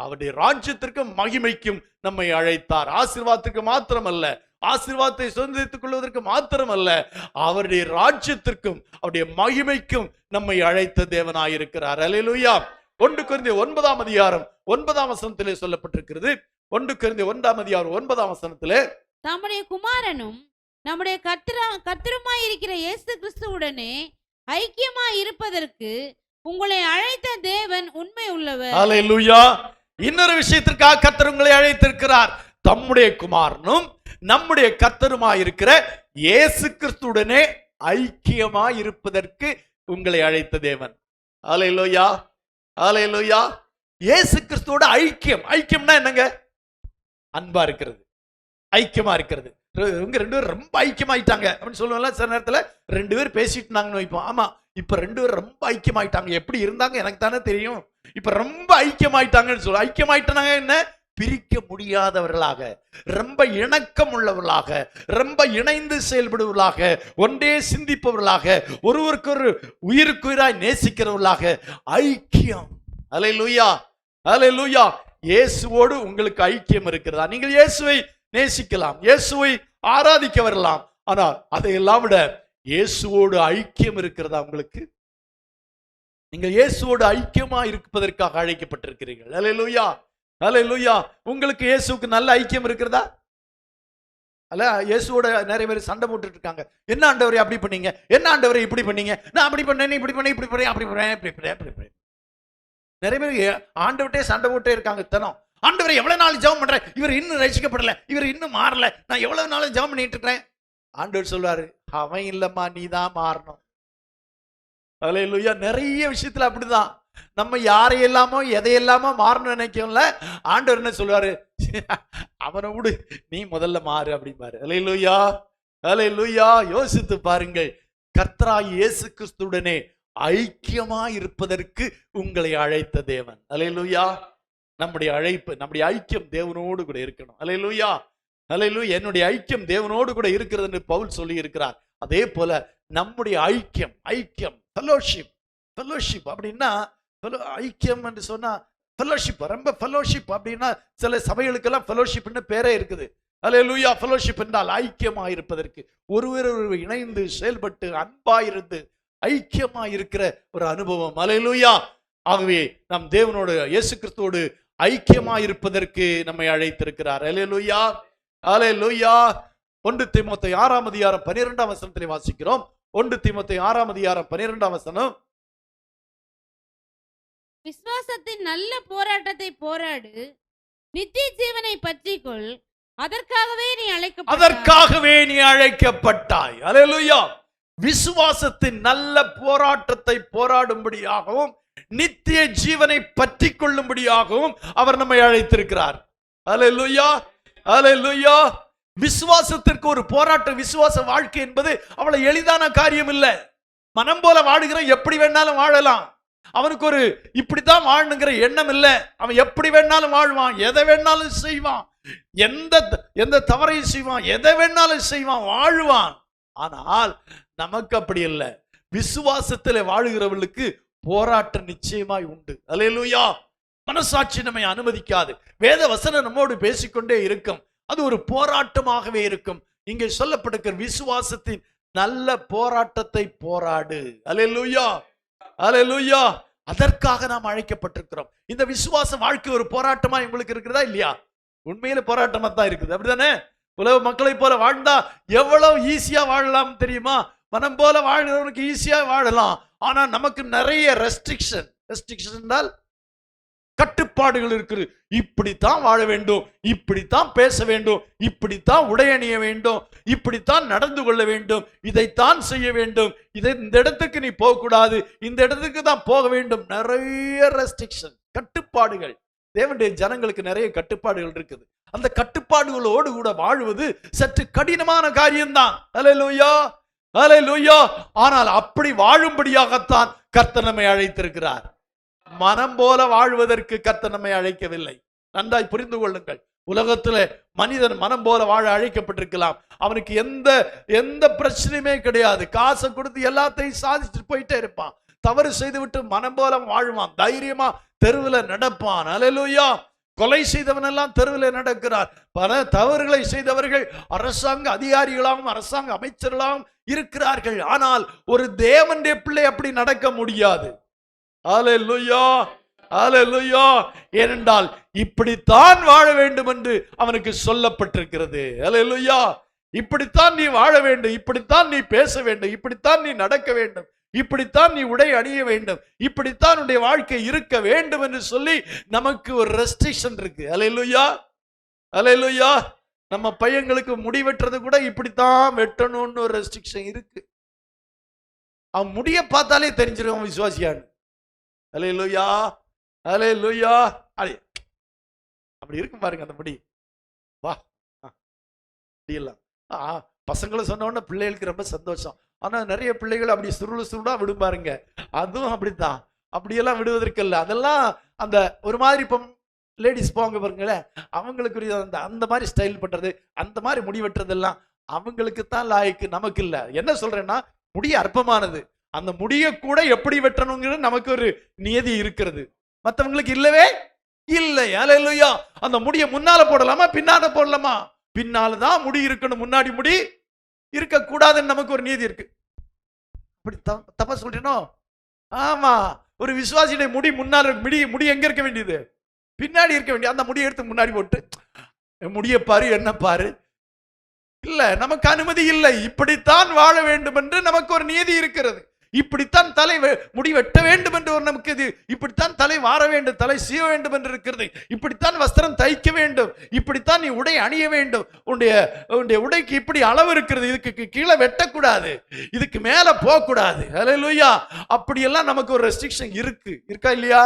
அவருடைய ராஜ்யத்திற்கும் மகிமைக்கும் நம்மை அழைத்தார். ஆசீர்வாதத்துக்கு மாத்திரமல்ல, ஆசீர்வாதத்தை சுதந்திரித்துக் கொள்வதற்கு மாத்திரமல்ல, அவருடைய ராஜ்யத்திற்கும் அவருடைய மகிமைக்கும் நம்மை அழைத்த தேவனாயிருக்கிறார். அல்லேலூயா. 1 கொரிந்தியர் 9ஆம் அதிகாரம் 9ஆம் வசனத்திலே சொல்லப்பட்டிருக்கிறது. 1 கொரிந்தியர் 1ஆம் அதிகாரம் 9ஆம் வசனத்திலே, தம்முடைய குமாரனும் நம்முடைய கர்த்தருமாய் இருக்கிற இயேசு கிறிஸ்துவுடனே ஐக்கியமாய் இருப்பதற்கு உங்களை அழைத்த தேவன் உண்மை உள்ளவர். அல்லேலூயா. இன்னொரு விஷயத்திற்காக கர்த்தர் உங்களை அழைத்திருக்கிறார். தம்முடைய குமாரனும் நம்முடைய கர்த்தருமாய் இருக்கிற இயேசு கிறிஸ்துவுடனே ஐக்கியமாய் இருப்பதற்கு உங்களை அழைத்த தேவன். அல்லேலூயா, அல்லேலூயா. இயேசு கிறிஸ்துவோட ஐக்கியம். ஐக்கியம்னா என்னங்க? அன்பா இருக்கிறது, ஐக்கியமா இருக்கிறது. இவங்க 2 பேரும் ரொம்ப ஐக்கியமாயிட்டாங்க அப்படின்னு சொல்லுவோம்ல. சில நேரத்துல 2 பேர் பேசிட்டு இருந்தாங்கன்னு வைப்போம். ஆமா, இப்ப 2 பேரும் ரொம்ப ஐக்கியமாயிட்டாங்க. எப்படி இருந்தாங்க எனக்கு தானே தெரியும். இப்ப ரொம்ப ஐக்கியமாயிட்டாங்கன்னு சொல்லுவோம். ஐக்கியமாயிட்டாங்க என்ன? பிரிக்க முடியாதவர்களாக, ரொம்ப இணக்கம் உள்ளவர்களாக, ரொம்ப இணைந்து செயல்படுவர்களாக, ஒன்றே சிந்திப்பவர்களாக, ஒருவருக்கு ஒரு உயிருக்குயிராய் நேசிக்கிறவர்களாக ஐக்கியம். அல்லேலூயா, அல்லேலூயா. இயேசுவோடு உங்களுக்கு ஐக்கியம் இருக்கிறதா? நீங்கள் இயேசுவை நேசிக்கலாம், இயேசுவை ஆராதிக்க வரலாம். ஆனால் அதையெல்லாம் விட இயேசுவோடு ஐக்கியம் இருக்கிறதா உங்களுக்கு? நீங்கள் இயேசுவோடு ஐக்கியமா இருப்பதற்காக அழைக்கப்பட்டிருக்கிறீர்கள். அல்லேலூயா, அல்லேலூயா. உங்களுக்கு இயேசுவுக்கு நல்ல ஐக்கியம் இருக்கிறதா? அல்ல, இயேசுவோட நிறைய பேர் சண்டை போட்டுட்டு இருக்காங்க. என்ன ஆண்டவரே அப்படி பண்ணீங்க, என்ன ஆண்டவரே இப்படி பண்ணீங்க, நான் அப்படி பண்ணேன், இப்படி பண்ணேன், இப்படி பண்ணேன், அப்படி பண்ணேன், இப்படி பண்ணேன், அப்படி பண்ணேன். நிறைய பேர் ஆண்டவர்கிட்டே சண்டை போட்டே இருக்காங்க. தினம் ஆண்டவரை எவ்வளவு நாள் ஜெபம் பண்றேன், இவர் இன்னும் ரட்சிக்கப்படல, இவர் இன்னும் மாறல, நான் எவ்வளவு நாள் ஜெபம் பண்ணிட்டு இருக்கிறேன். ஆண்டவர் சொல்வாரு, அவன் இல்லம்மா, நீ தான் மாறணும். அல்லேலூயா. நிறைய விஷயத்துல அப்படிதான். நம்ம யாரையெல்லாமோ எதையெல்லாமோ மாறணும்னு நினைக்கல. ஆண்டவர் என்ன சொல்வாரு? அவனை விடு, நீ முதல்ல மாறு அப்படிம்பாரு. அல்லேலூயா, அல்லேலூயா. யோசித்து பாருங்கள். கர்த்தராகிய இயேசு கிறிஸ்துவுடனே ஐக்கியமா இருப்பதற்கு உங்களை அழைத்த தேவன். அல்லேலூயா. நம்முடைய அழைப்பு, நம்முடைய ஐக்கியம் தேவனோடு கூட இருக்கணும். அல்லேலூயா, அல்லேலூயா. என்னுடைய ஐக்கியம் தேவனோடு கூட இருக்கிறது என்று பவுல் சொல்லி இருக்கிறார். அதே போல நம்முடைய ஐக்கியம், ஐக்கியம், ஃபெலோஷிப். ஃபெலோஷிப் அப்படின்னா, ஐக்கியம் என்று சொன்னா ஃபெலோஷிப், ரொம்ப ஃபெலோஷிப் அப்படின்னா சில சபைகளுக்கெல்லாம் ஃபெலோஷிப்னு பேரே இருக்குது. அல்லேலூயா. ஃபெலோஷிப் என்றால் ஐக்கியமா இருப்பதற்கு, ஒருவர் இணைந்து செயல்பட்டு அன்பாயிருந்து ஐக்கியமா இருக்கிற ஒரு அனுபவம். அல்லேலூயா. ஆகவே நம் தேவனோடு இயேசு கிறிஸ்துவோடு ஐக்கியமா இருப்பதற்கு நம்மை அழைத்திருக்கிறார். அல்லேலூயா, அல்லேலூயா. 1 தீமோத்தேயு 6ஆம் அதிகாரம் 12ஆம் வசனத்திலே வாசிக்கிறோம். 1 தீமோத்தேயு 6ஆம் அதிகாரம் 12ஆம் வசனம், விசுவாசத்தின் நல்ல போராட்டத்தை போராடு, நித்திய ஜீவனை பற்றிக்கொள், அதற்காகவே நீ அழைக்கப்பட்டாய். அல்லேலூயா. விசுவாசத்தின் நல்ல போராட்டத்தை போராடும்படியாகவும் நித்திய ஜீவனை பற்றி கொள்ளும்படியாகவும் அவர் நம்மை அழைத்திருக்கிறார். அல்லேலூயா, அல்லேலூயா. விசுவாசத்திற்கு ஒரு போராட்டம். விசுவாச வாழ்க்கை என்பது அவ்வளவு எளிதான காரியம் இல்லை. மனம் போல வாழுகிற எப்படி வேணாலும் வாழலாம். அவனுக்கு ஒரு இப்படித்தான் வாழணுங்கிற எண்ணம் இல்லை. அவன் எப்படி வேணாலும் வாழ்வான், எதை வேணாலும் செய்வான், எந்த தவறையும் செய்வான், எதை வேணாலும் செய்வான், வாழ்வான். ஆனால் நமக்கு அப்படி இல்லை. விசுவாசத்திலே வாழுகிறவர்களுக்கு போராட்டம் நிச்சயமாய் உண்டு. அல்லேலூயா. மனசாட்சி நம்மை அனுமதிக்காது. வேத வசனம் நம்மோடு பேசிக்கொண்டே இருக்கும். அது ஒரு போராட்டமாகவே இருக்கும். இங்கே சொல்லப்பட்டிருக்கிற விசுவாசத்தின் நல்ல போராட்டத்தை போராடு. அல்லேலூயா, அல்லேலூயா. அதற்காக நாம் அழைக்கப்பட்டிருக்கிறோம். இந்த விசுவாச வாழ்க்கை ஒரு போராட்டமா உங்களுக்கு இருக்கிறதா இல்லையா? உண்மையில போராட்டமா தான் இருக்குது. அப்படிதானே? உலக மக்களை போல வாழ்ந்தா எவ்வளவு ஈஸியா வாழலாம் தெரியுமா? மனம் போல வாழ்கிறவனுக்கு ஈஸியா வாழலாம். ஆனா நமக்கு நிறைய ரெஸ்ட்ரிக்ஷன் என்றால் கட்டுப்பாடுகள் இருக்குது. இப்படித்தான் வாழ வேண்டும், இப்படித்தான் பேச வேண்டும், இப்படித்தான் உடை அணிய வேண்டும், இப்படித்தான் நடந்து கொள்ள வேண்டும், இதைத்தான் செய்ய வேண்டும், இந்த இடத்துக்கு நீ போக கூடாது, இந்த இடத்துக்கு தான் போக வேண்டும். நிறைய ரெஸ்ட்ரிக்ஷன், கட்டுப்பாடுகள். தேவனுடைய ஜனங்களுக்கு நிறைய கட்டுப்பாடுகள் இருக்குது. அந்த கட்டுப்பாடுகளோடு கூட வாழ்வது சற்று கடினமான காரியம்தான். அல்லேலூயா, அல்லேலூயா. ஆனால் அப்படி வாழும்படியாகத்தான் கர்த்தர் நம்மை அழைத்திருக்கிறார். மனம் போல வாழ்வதற்கு கர்த்தர் நம்மை அழைக்கவில்லை. நன்றாய் புரிந்து கொள்ளுங்கள். உலகத்துல மனிதன் மனம் போல வாழ அழைக்கப்பட்டிருக்கலாம். அவனுக்கு எந்த எந்த பிரச்சனையுமே கிடையாது. காசை கொடுத்து எல்லாத்தையும் சாதிச்சுட்டு போயிட்டே இருப்பான். தவறு செய்து விட்டு மனம் போல வாழ்வான். தைரியமா தெருவில் நடப்பான். அல்லேலூயா. கொலை செய்தவன் எல்லாம் தெருவில் நடக்கிறார். பல தவறுகளை செய்தவர்கள் அரசாங்க அதிகாரிகளாகவும் அரசாங்க அமைச்சர்களாகவும் இருக்கிறார்கள். ஆனால் ஒரு தேவனுடைய பிள்ளை அப்படி நடக்க முடியாது. அல்லேலூயா, அல்லேலூயா. ஏனென்றால் இப்படித்தான் வாழ வேண்டும் என்று அவனுக்கு சொல்லப்பட்டிருக்கிறது. அல்லேலூயா. இப்படித்தான் நீ வாழ வேண்டும், இப்படித்தான் நீ பேச வேண்டும், இப்படித்தான் நீ நடக்க வேண்டும், இப்படித்தான் நீ உடை அணிய வேண்டும், இப்படித்தான் உன்னுடைய வாழ்க்கை இருக்க வேண்டும் என்று சொல்லி நமக்கு ஒரு ரெஸ்ட்ரிக்ஷன் இருக்கு. அல்லேலூயா, அல்லேலூயா. நம்ம பையங்களுக்கு முடி வெட்டுறது கூட இப்படித்தான் வெட்டணும்னு ஒரு ரெஸ்ட்ரிக்ஷன் இருக்கு. அவன் முடிய பார்த்தாலே தெரிஞ்சிடும் விசுவாசியான்னு. அல்லேலூயா, அல்லேலூயா. அப்படி இருக்கும் பாருங்க அந்த முடி. வா முடியலாம். பசங்களை சொன்ன உடனே பிள்ளைகளுக்கு ரொம்ப சந்தோஷம். ஆனா நிறைய பிள்ளைகள் அப்படி சுருளா விடும் பாருங்க. அதுவும் அப்படித்தான். அப்படியெல்லாம் விடுவதற்கில்ல. அதெல்லாம் அந்த ஒரு மாதிரி இப்போ லேடிஸ் போவாங்க பாருங்களேன், அவங்களுக்கு அந்த மாதிரி ஸ்டைல் பண்றது, அந்த மாதிரி முடி வெட்டுறதெல்லாம் அவங்களுக்கு தான் லாய்க்கு, நமக்கு இல்ல. என்ன சொல்றேன்னா, முடி அற்பமானது. அந்த முடிய கூட எப்படி வெட்டணுங்கிறது நமக்கு ஒரு நியதி இருக்கிறது, மற்றவங்களுக்கு இல்லவே இல்லை. அல்லேலூயா. அந்த முடிய முன்னால போடலாமா பின்னால போடலாமா? பின்னால்தான் முடி இருக்கணும், முன்னாடி முடி இருக்க கூடாதுன்னு நமக்கு ஒரு நீதி இருக்கு. அப்படி தப்பா சொல்றேனோ? ஆமா. ஒரு விசுவாசியுடைய முடி முன்னால முடி எங்க இருக்க வேண்டியது? பின்னாடி இருக்க வேண்டிய. அந்த முடியை எடுத்து முன்னாடி போட்டு முடிய பாரு என்ன பாரு, இல்ல, நமக்கு அனுமதி இல்லை. இப்படித்தான் வாழ வேண்டும் என்று நமக்கு ஒரு நீதி இருக்கிறது. இப்படித்தான் தலை முடி வெட்ட வேண்டும் என்று ஒரு நமக்கு இது, இப்படித்தான் தலை வார வேண்டும், தலை சீவ வேண்டும் என்று இருக்கிறது. இப்படித்தான் வஸ்திரம் தைக்க வேண்டும், இப்படித்தான் நீ உடை அணிய வேண்டும், உன்னுடைய உடைக்கு இப்படி அளவு இருக்கிறது, இதுக்கு கீழே வெட்டக்கூடாது, இதுக்கு மேல போக கூடாது. அல்லேலூயா. அப்படியெல்லாம் நமக்கு ஒரு ரெஸ்ட்ரிக்ஷன் இருக்கு. இருக்கா இல்லையா?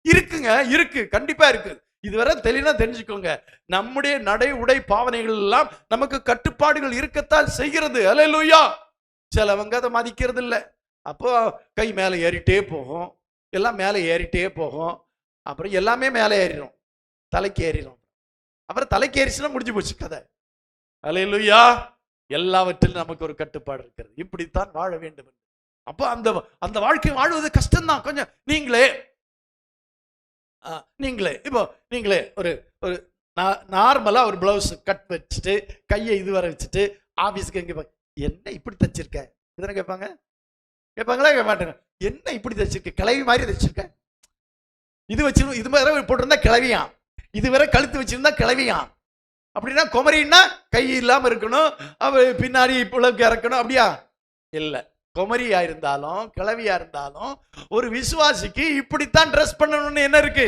இருக்குங்க, இருக்கு, கண்டிப்பா இருக்கு. இதுவரை தெளிவா தெரிஞ்சுக்கோங்க. நம்முடைய நடை உடை பாவனைகள் எல்லாம் நமக்கு கட்டுப்பாடுகள் இருக்கத்தான் செய்கிறது. அல்லேலூயா. சிலவங்க அதை மதிக்கிறது இல்லை. அப்போ கை மேலே ஏறிட்டே போகும், எல்லாம் மேலே ஏறிட்டே போகும். அப்புறம் எல்லாமே மேலே ஏறிடும், தலைக்கு ஏறிடும். அப்புறம் தலைக்கு ஏறிச்சுன்னா முடிஞ்சு போச்சு கதை. அல்லேலூயா. எல்லாவற்றிலும் நமக்கு ஒரு கட்டுப்பாடு இருக்கிறது. இப்படித்தான் வாழ வேண்டும். அப்போ அந்த வாழ்க்கை வாழ்வது கஷ்டம்தான். கொஞ்சம் நீங்களே இப்போ ஒரு நார்மலா ஒரு பிளவுஸ் கட் வச்சுட்டு கையை இதுவரை வச்சுட்டு ஆபீஸ்க்கு எங்க என்ன இப்படி தச்சிருக்க இதனை கேட்பாங்களா? கேட்க மாட்டாங்க. என்ன இப்படி தச்சிருக்க, கிளவி மாதிரி தச்சிருக்க, இது வச்சு இது மாதிரி போட்டிருந்தா கிளவியான், இதுவரை கழுத்து வச்சிருந்தா கிளவியான். அப்படின்னா குமரின்னா கை இல்லாம இருக்கணும், பின்னாடி புலவுக்கு இறக்கணும். அப்படியா? இல்லை. குமரியா இருந்தாலும் கிளவியா இருந்தாலும் ஒரு விசுவாசிக்கு இப்படித்தான் ட்ரெஸ் பண்ணணும்னு என்ன இருக்கு?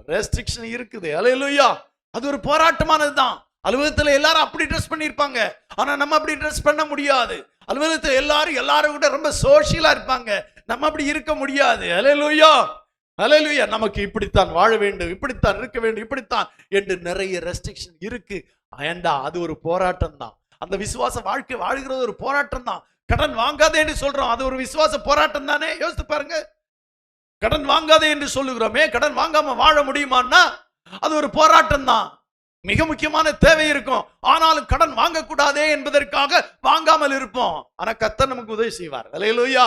ரெஸ்ட்ரிக்ஷன் இருக்குது. அல்லேலூயா. அது ஒரு போராட்டமானதுதான். அலுவலகத்துல எல்லாரும் அப்படி ட்ரெஸ் பண்ணிருப்பாங்க, ஆனா நம்ம அப்படி ட்ரெஸ் பண்ண முடியாது. அலுவலகத்துல எல்லாரும் கூட ரொம்ப சோஷியலா இருப்பாங்க, நம்ம அப்படி இருக்க முடியாது. அல்லேலூயா, அல்லேலூயா. நமக்கு இப்படித்தான் வாழ வேண்டும், இப்படித்தான் இருக்க வேண்டும், இப்படித்தான் என்று நிறைய ரெஸ்ட்ரிக்ஷன் இருக்கு. ஏண்டா அது ஒரு போராட்டம் தான். அந்த விசுவாச வாழ்க்கை வாழ்கிறது ஒரு போராட்டம் தான். கடன் வாங்காதே என்று சொல்றோம், அது ஒரு விசுவாச போராட்டம் தானே. யோசித்து பாருங்க. கடன் வாங்காதே என்று சொல்லுகிறோமே, கடன் வாங்காம வாழ முடியுமான்னா அது ஒரு போராட்டம் தான். மிக முக்கியமான தேவை இருக்கும், ஆனாலும் கடன் வாங்கக்கூடாதே என்பதற்காக வாங்காமல் இருப்போம். ஆனா கர்த்தர் நமக்கு உதவி செய்வார். அல்லேலூயா.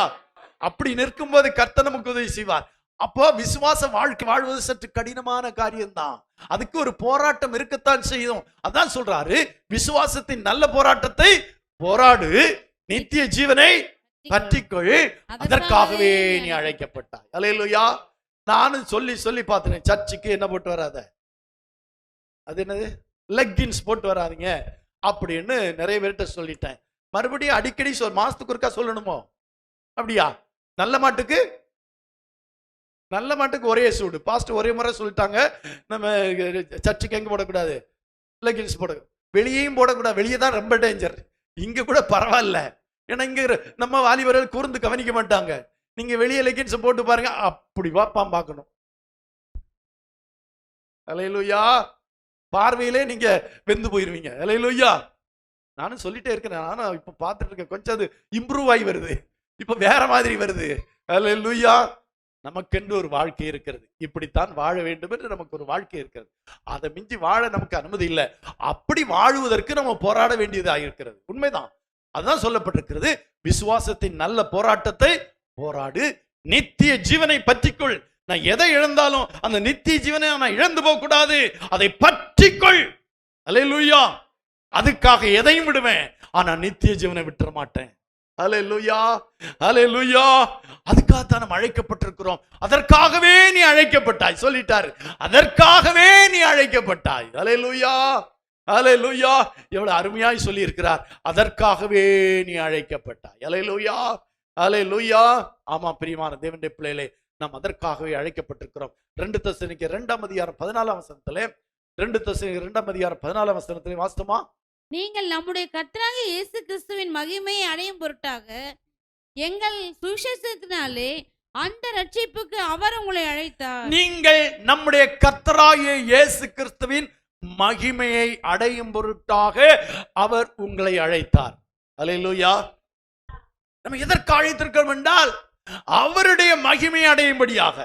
அப்படி நிற்கும் போது கர்த்தர் நமக்கு உதவி செய்வார். அப்போ விசுவாச வாழ்க்கை வாழ்வது சற்று கடினமான காரியம்தான். அதுக்கு ஒரு போராட்டம் இருக்கத்தான் செய்யும். அதான் சொல்றாரு, விசுவாசத்தின் நல்ல போராட்டத்தை போராடு, நித்திய ஜீவனை பற்றிக்கொள், அதற்காகவே நீ அழைக்கப்பட்டாய். அல்லேலூயா. நானும் சொல்லி பார்த்தேன், சர்ச்சுக்கு என்ன போட்டு வராத, அது என்னது லெக்கின்ஸ் போட்டு வராதிங்க அப்படின்னு நிறைய பேர்கிட்ட சொல்லிட்டேன். மறுபடியும் அடிக்கடி மாசத்துக்கு ஒருக்கா சொல்லணுமோ? அப்படியா? நல்ல மாட்டுக்கு ஒரே சூடு. பாஸ்ட் ஒரே முறை சொல்லிட்டாங்க, நம்ம சர்ச்சுக்கு எங்க போடக்கூடாது, லெக்கின்ஸ் போட, வெளியேயும் போடக்கூடாது. வெளியே தான் ரொம்ப டேஞ்சர். இங்க கூட பரவாயில்ல, ஏன்னா இங்க நம்ம வாலிபர்கள் கூர்ந்து கவனிக்க மாட்டாங்க. நீங்க வெளியே லெக்கின்ஸ் போட்டு பாருங்க, அப்படி வாப்பாம் பார்க்கணும். அல்லேலூயா. பார்வையிலே நீங்க வெந்து போயிருவீங்க. அல்லேலூயா. நானும் சொல்லிட்டே இருக்கிறேன், நானும் இப்ப பார்த்துட்டு இருக்கேன். கொஞ்சம் அது இம்ப்ரூவ் ஆகி வருது, இப்ப வேற மாதிரி வருது. அல்லேலூயா. நமக்கென்று ஒரு வாழ்க்கை இருக்கிறது. இப்படித்தான் வாழ வேண்டும் என்று நமக்கு ஒரு வாழ்க்கை இருக்கிறது. அதை மிஞ்சி வாழ நமக்கு அனுமதி இல்லை. அப்படி வாழுவதற்கு நம்ம போராட வேண்டியதாக இருக்கிறது. உண்மைதான். அதுதான் சொல்லப்பட்டிருக்கிறது, விசுவாசத்தின் நல்ல போராட்டத்தை போராடு, நித்திய ஜீவனை பற்றிக்கொள். நான் எதை இழந்தாலும் அந்த நித்திய ஜீவனை நான் இழந்து போக கூடாது, அதை பற்றிக்கொள். அல்லேலூயா. அதுக்காக எதையும் விடுவேன், ஆனா நித்திய ஜீவனை விட்டுற மாட்டேன். அல்லேலூயா, அல்லேலூயா. அதுக்காகத்தான் நம்ம அழைக்கப்பட்டிருக்கிறோம். அதற்காகவே நீ அழைக்கப்பட்டாய் சொல்லிட்டாரு. அதற்காகவே நீ அழைக்கப்பட்டாய். அல்லேலூயா, அல்லேலூயா. எவ்வளவு அருமையாய் சொல்லி இருக்கிறார். அதற்காகவே நீ அழைக்கப்பட்டாய். அல்லேலூயா, அல்லேலூயா. ஆமா பிரியமான தேவனுடைய பிள்ளைகளே, நாம் அதற்காகவே அழைக்கப்பட்டிருக்கிறோம். 2 தெசலோனிக்கேயர் 2:14 2 தெசலோனிக்கேயர் 2:14 வாஸ்தவமா? நீங்கள் நம்முடைய கர்த்தராகிய இயேசு கிறிஸ்துவின் மகிமையை அடையும் பொருட்டாக எங்கள் சுவிசேஷத்தினாலே அந்த ரட்சிப்புக்கு அவர் உங்களை அழைத்தார். நீங்கள் நம்முடைய கர்த்தராகிய இயேசு கிறிஸ்துவின் மகிமையை அடையும் பொருட்டாக அவர் உங்களை அழைத்தார். அல்லேலூயா. நம்ம எதற்கு அழைத்திருக்கிறோம் என்றால் அவருடைய மகிமை அடையும்படியாக.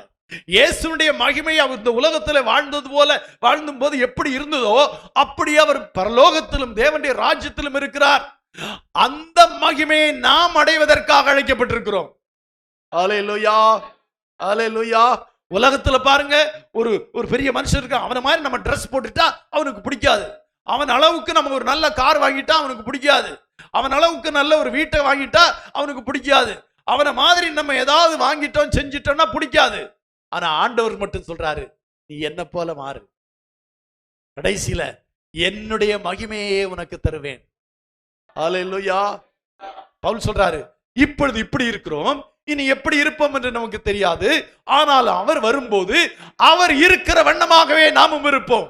இயேசுடைய மகிமை அவர் இந்த உலகத்தில் வாழ்ந்தது போல வாழ்ந்தும் போது எப்படி இருந்ததோ அப்படி அவர் பரலோகத்திலும் தேவனுடைய ராஜ்யத்திலும் இருக்கிறார். அந்த மகிமையை நாம் அடைவதற்காக அழைக்கப்பட்டிருக்கிறோம். அல்லேலூயா, அல்லேலூயா. உலகத்துல பாருங்க, ஒரு பெரிய மனுஷன் இருக்கான், அவனை மாதிரி நம்ம ட்ரெஸ் போட்டுட்டா அவனுக்கு பிடிக்காது. அவன் அளவுக்கு நம்ம ஒரு நல்ல கார் வாங்கிட்டா அவனுக்கு பிடிக்காது. அவன் அளவுக்கு நல்ல ஒரு வீட்டை வாங்கிட்டா அவனுக்கு பிடிக்காது. அவனை மாதிரி நம்ம ஏதாவது வாங்கிட்டோம் செஞ்சிட்டோம்னா பிடிக்காது. ஆனா ஆண்டவர் மட்டும் சொல்றாரு, நீ என்ன போல மாறு, கடைசியில என்னுடைய மகிமையே உனக்கு தருவேன். அல்லேலூயா. பவுல் சொல்றாரு, இப்பொழுது இப்படி இருக்கிறோம், இனி எப்படி இருப்போம் என்று நமக்கு தெரியாது. ஆனால் அவர் வரும்போது அவர் இருக்கிற வண்ணமாகவே நாமும் இருப்போம்.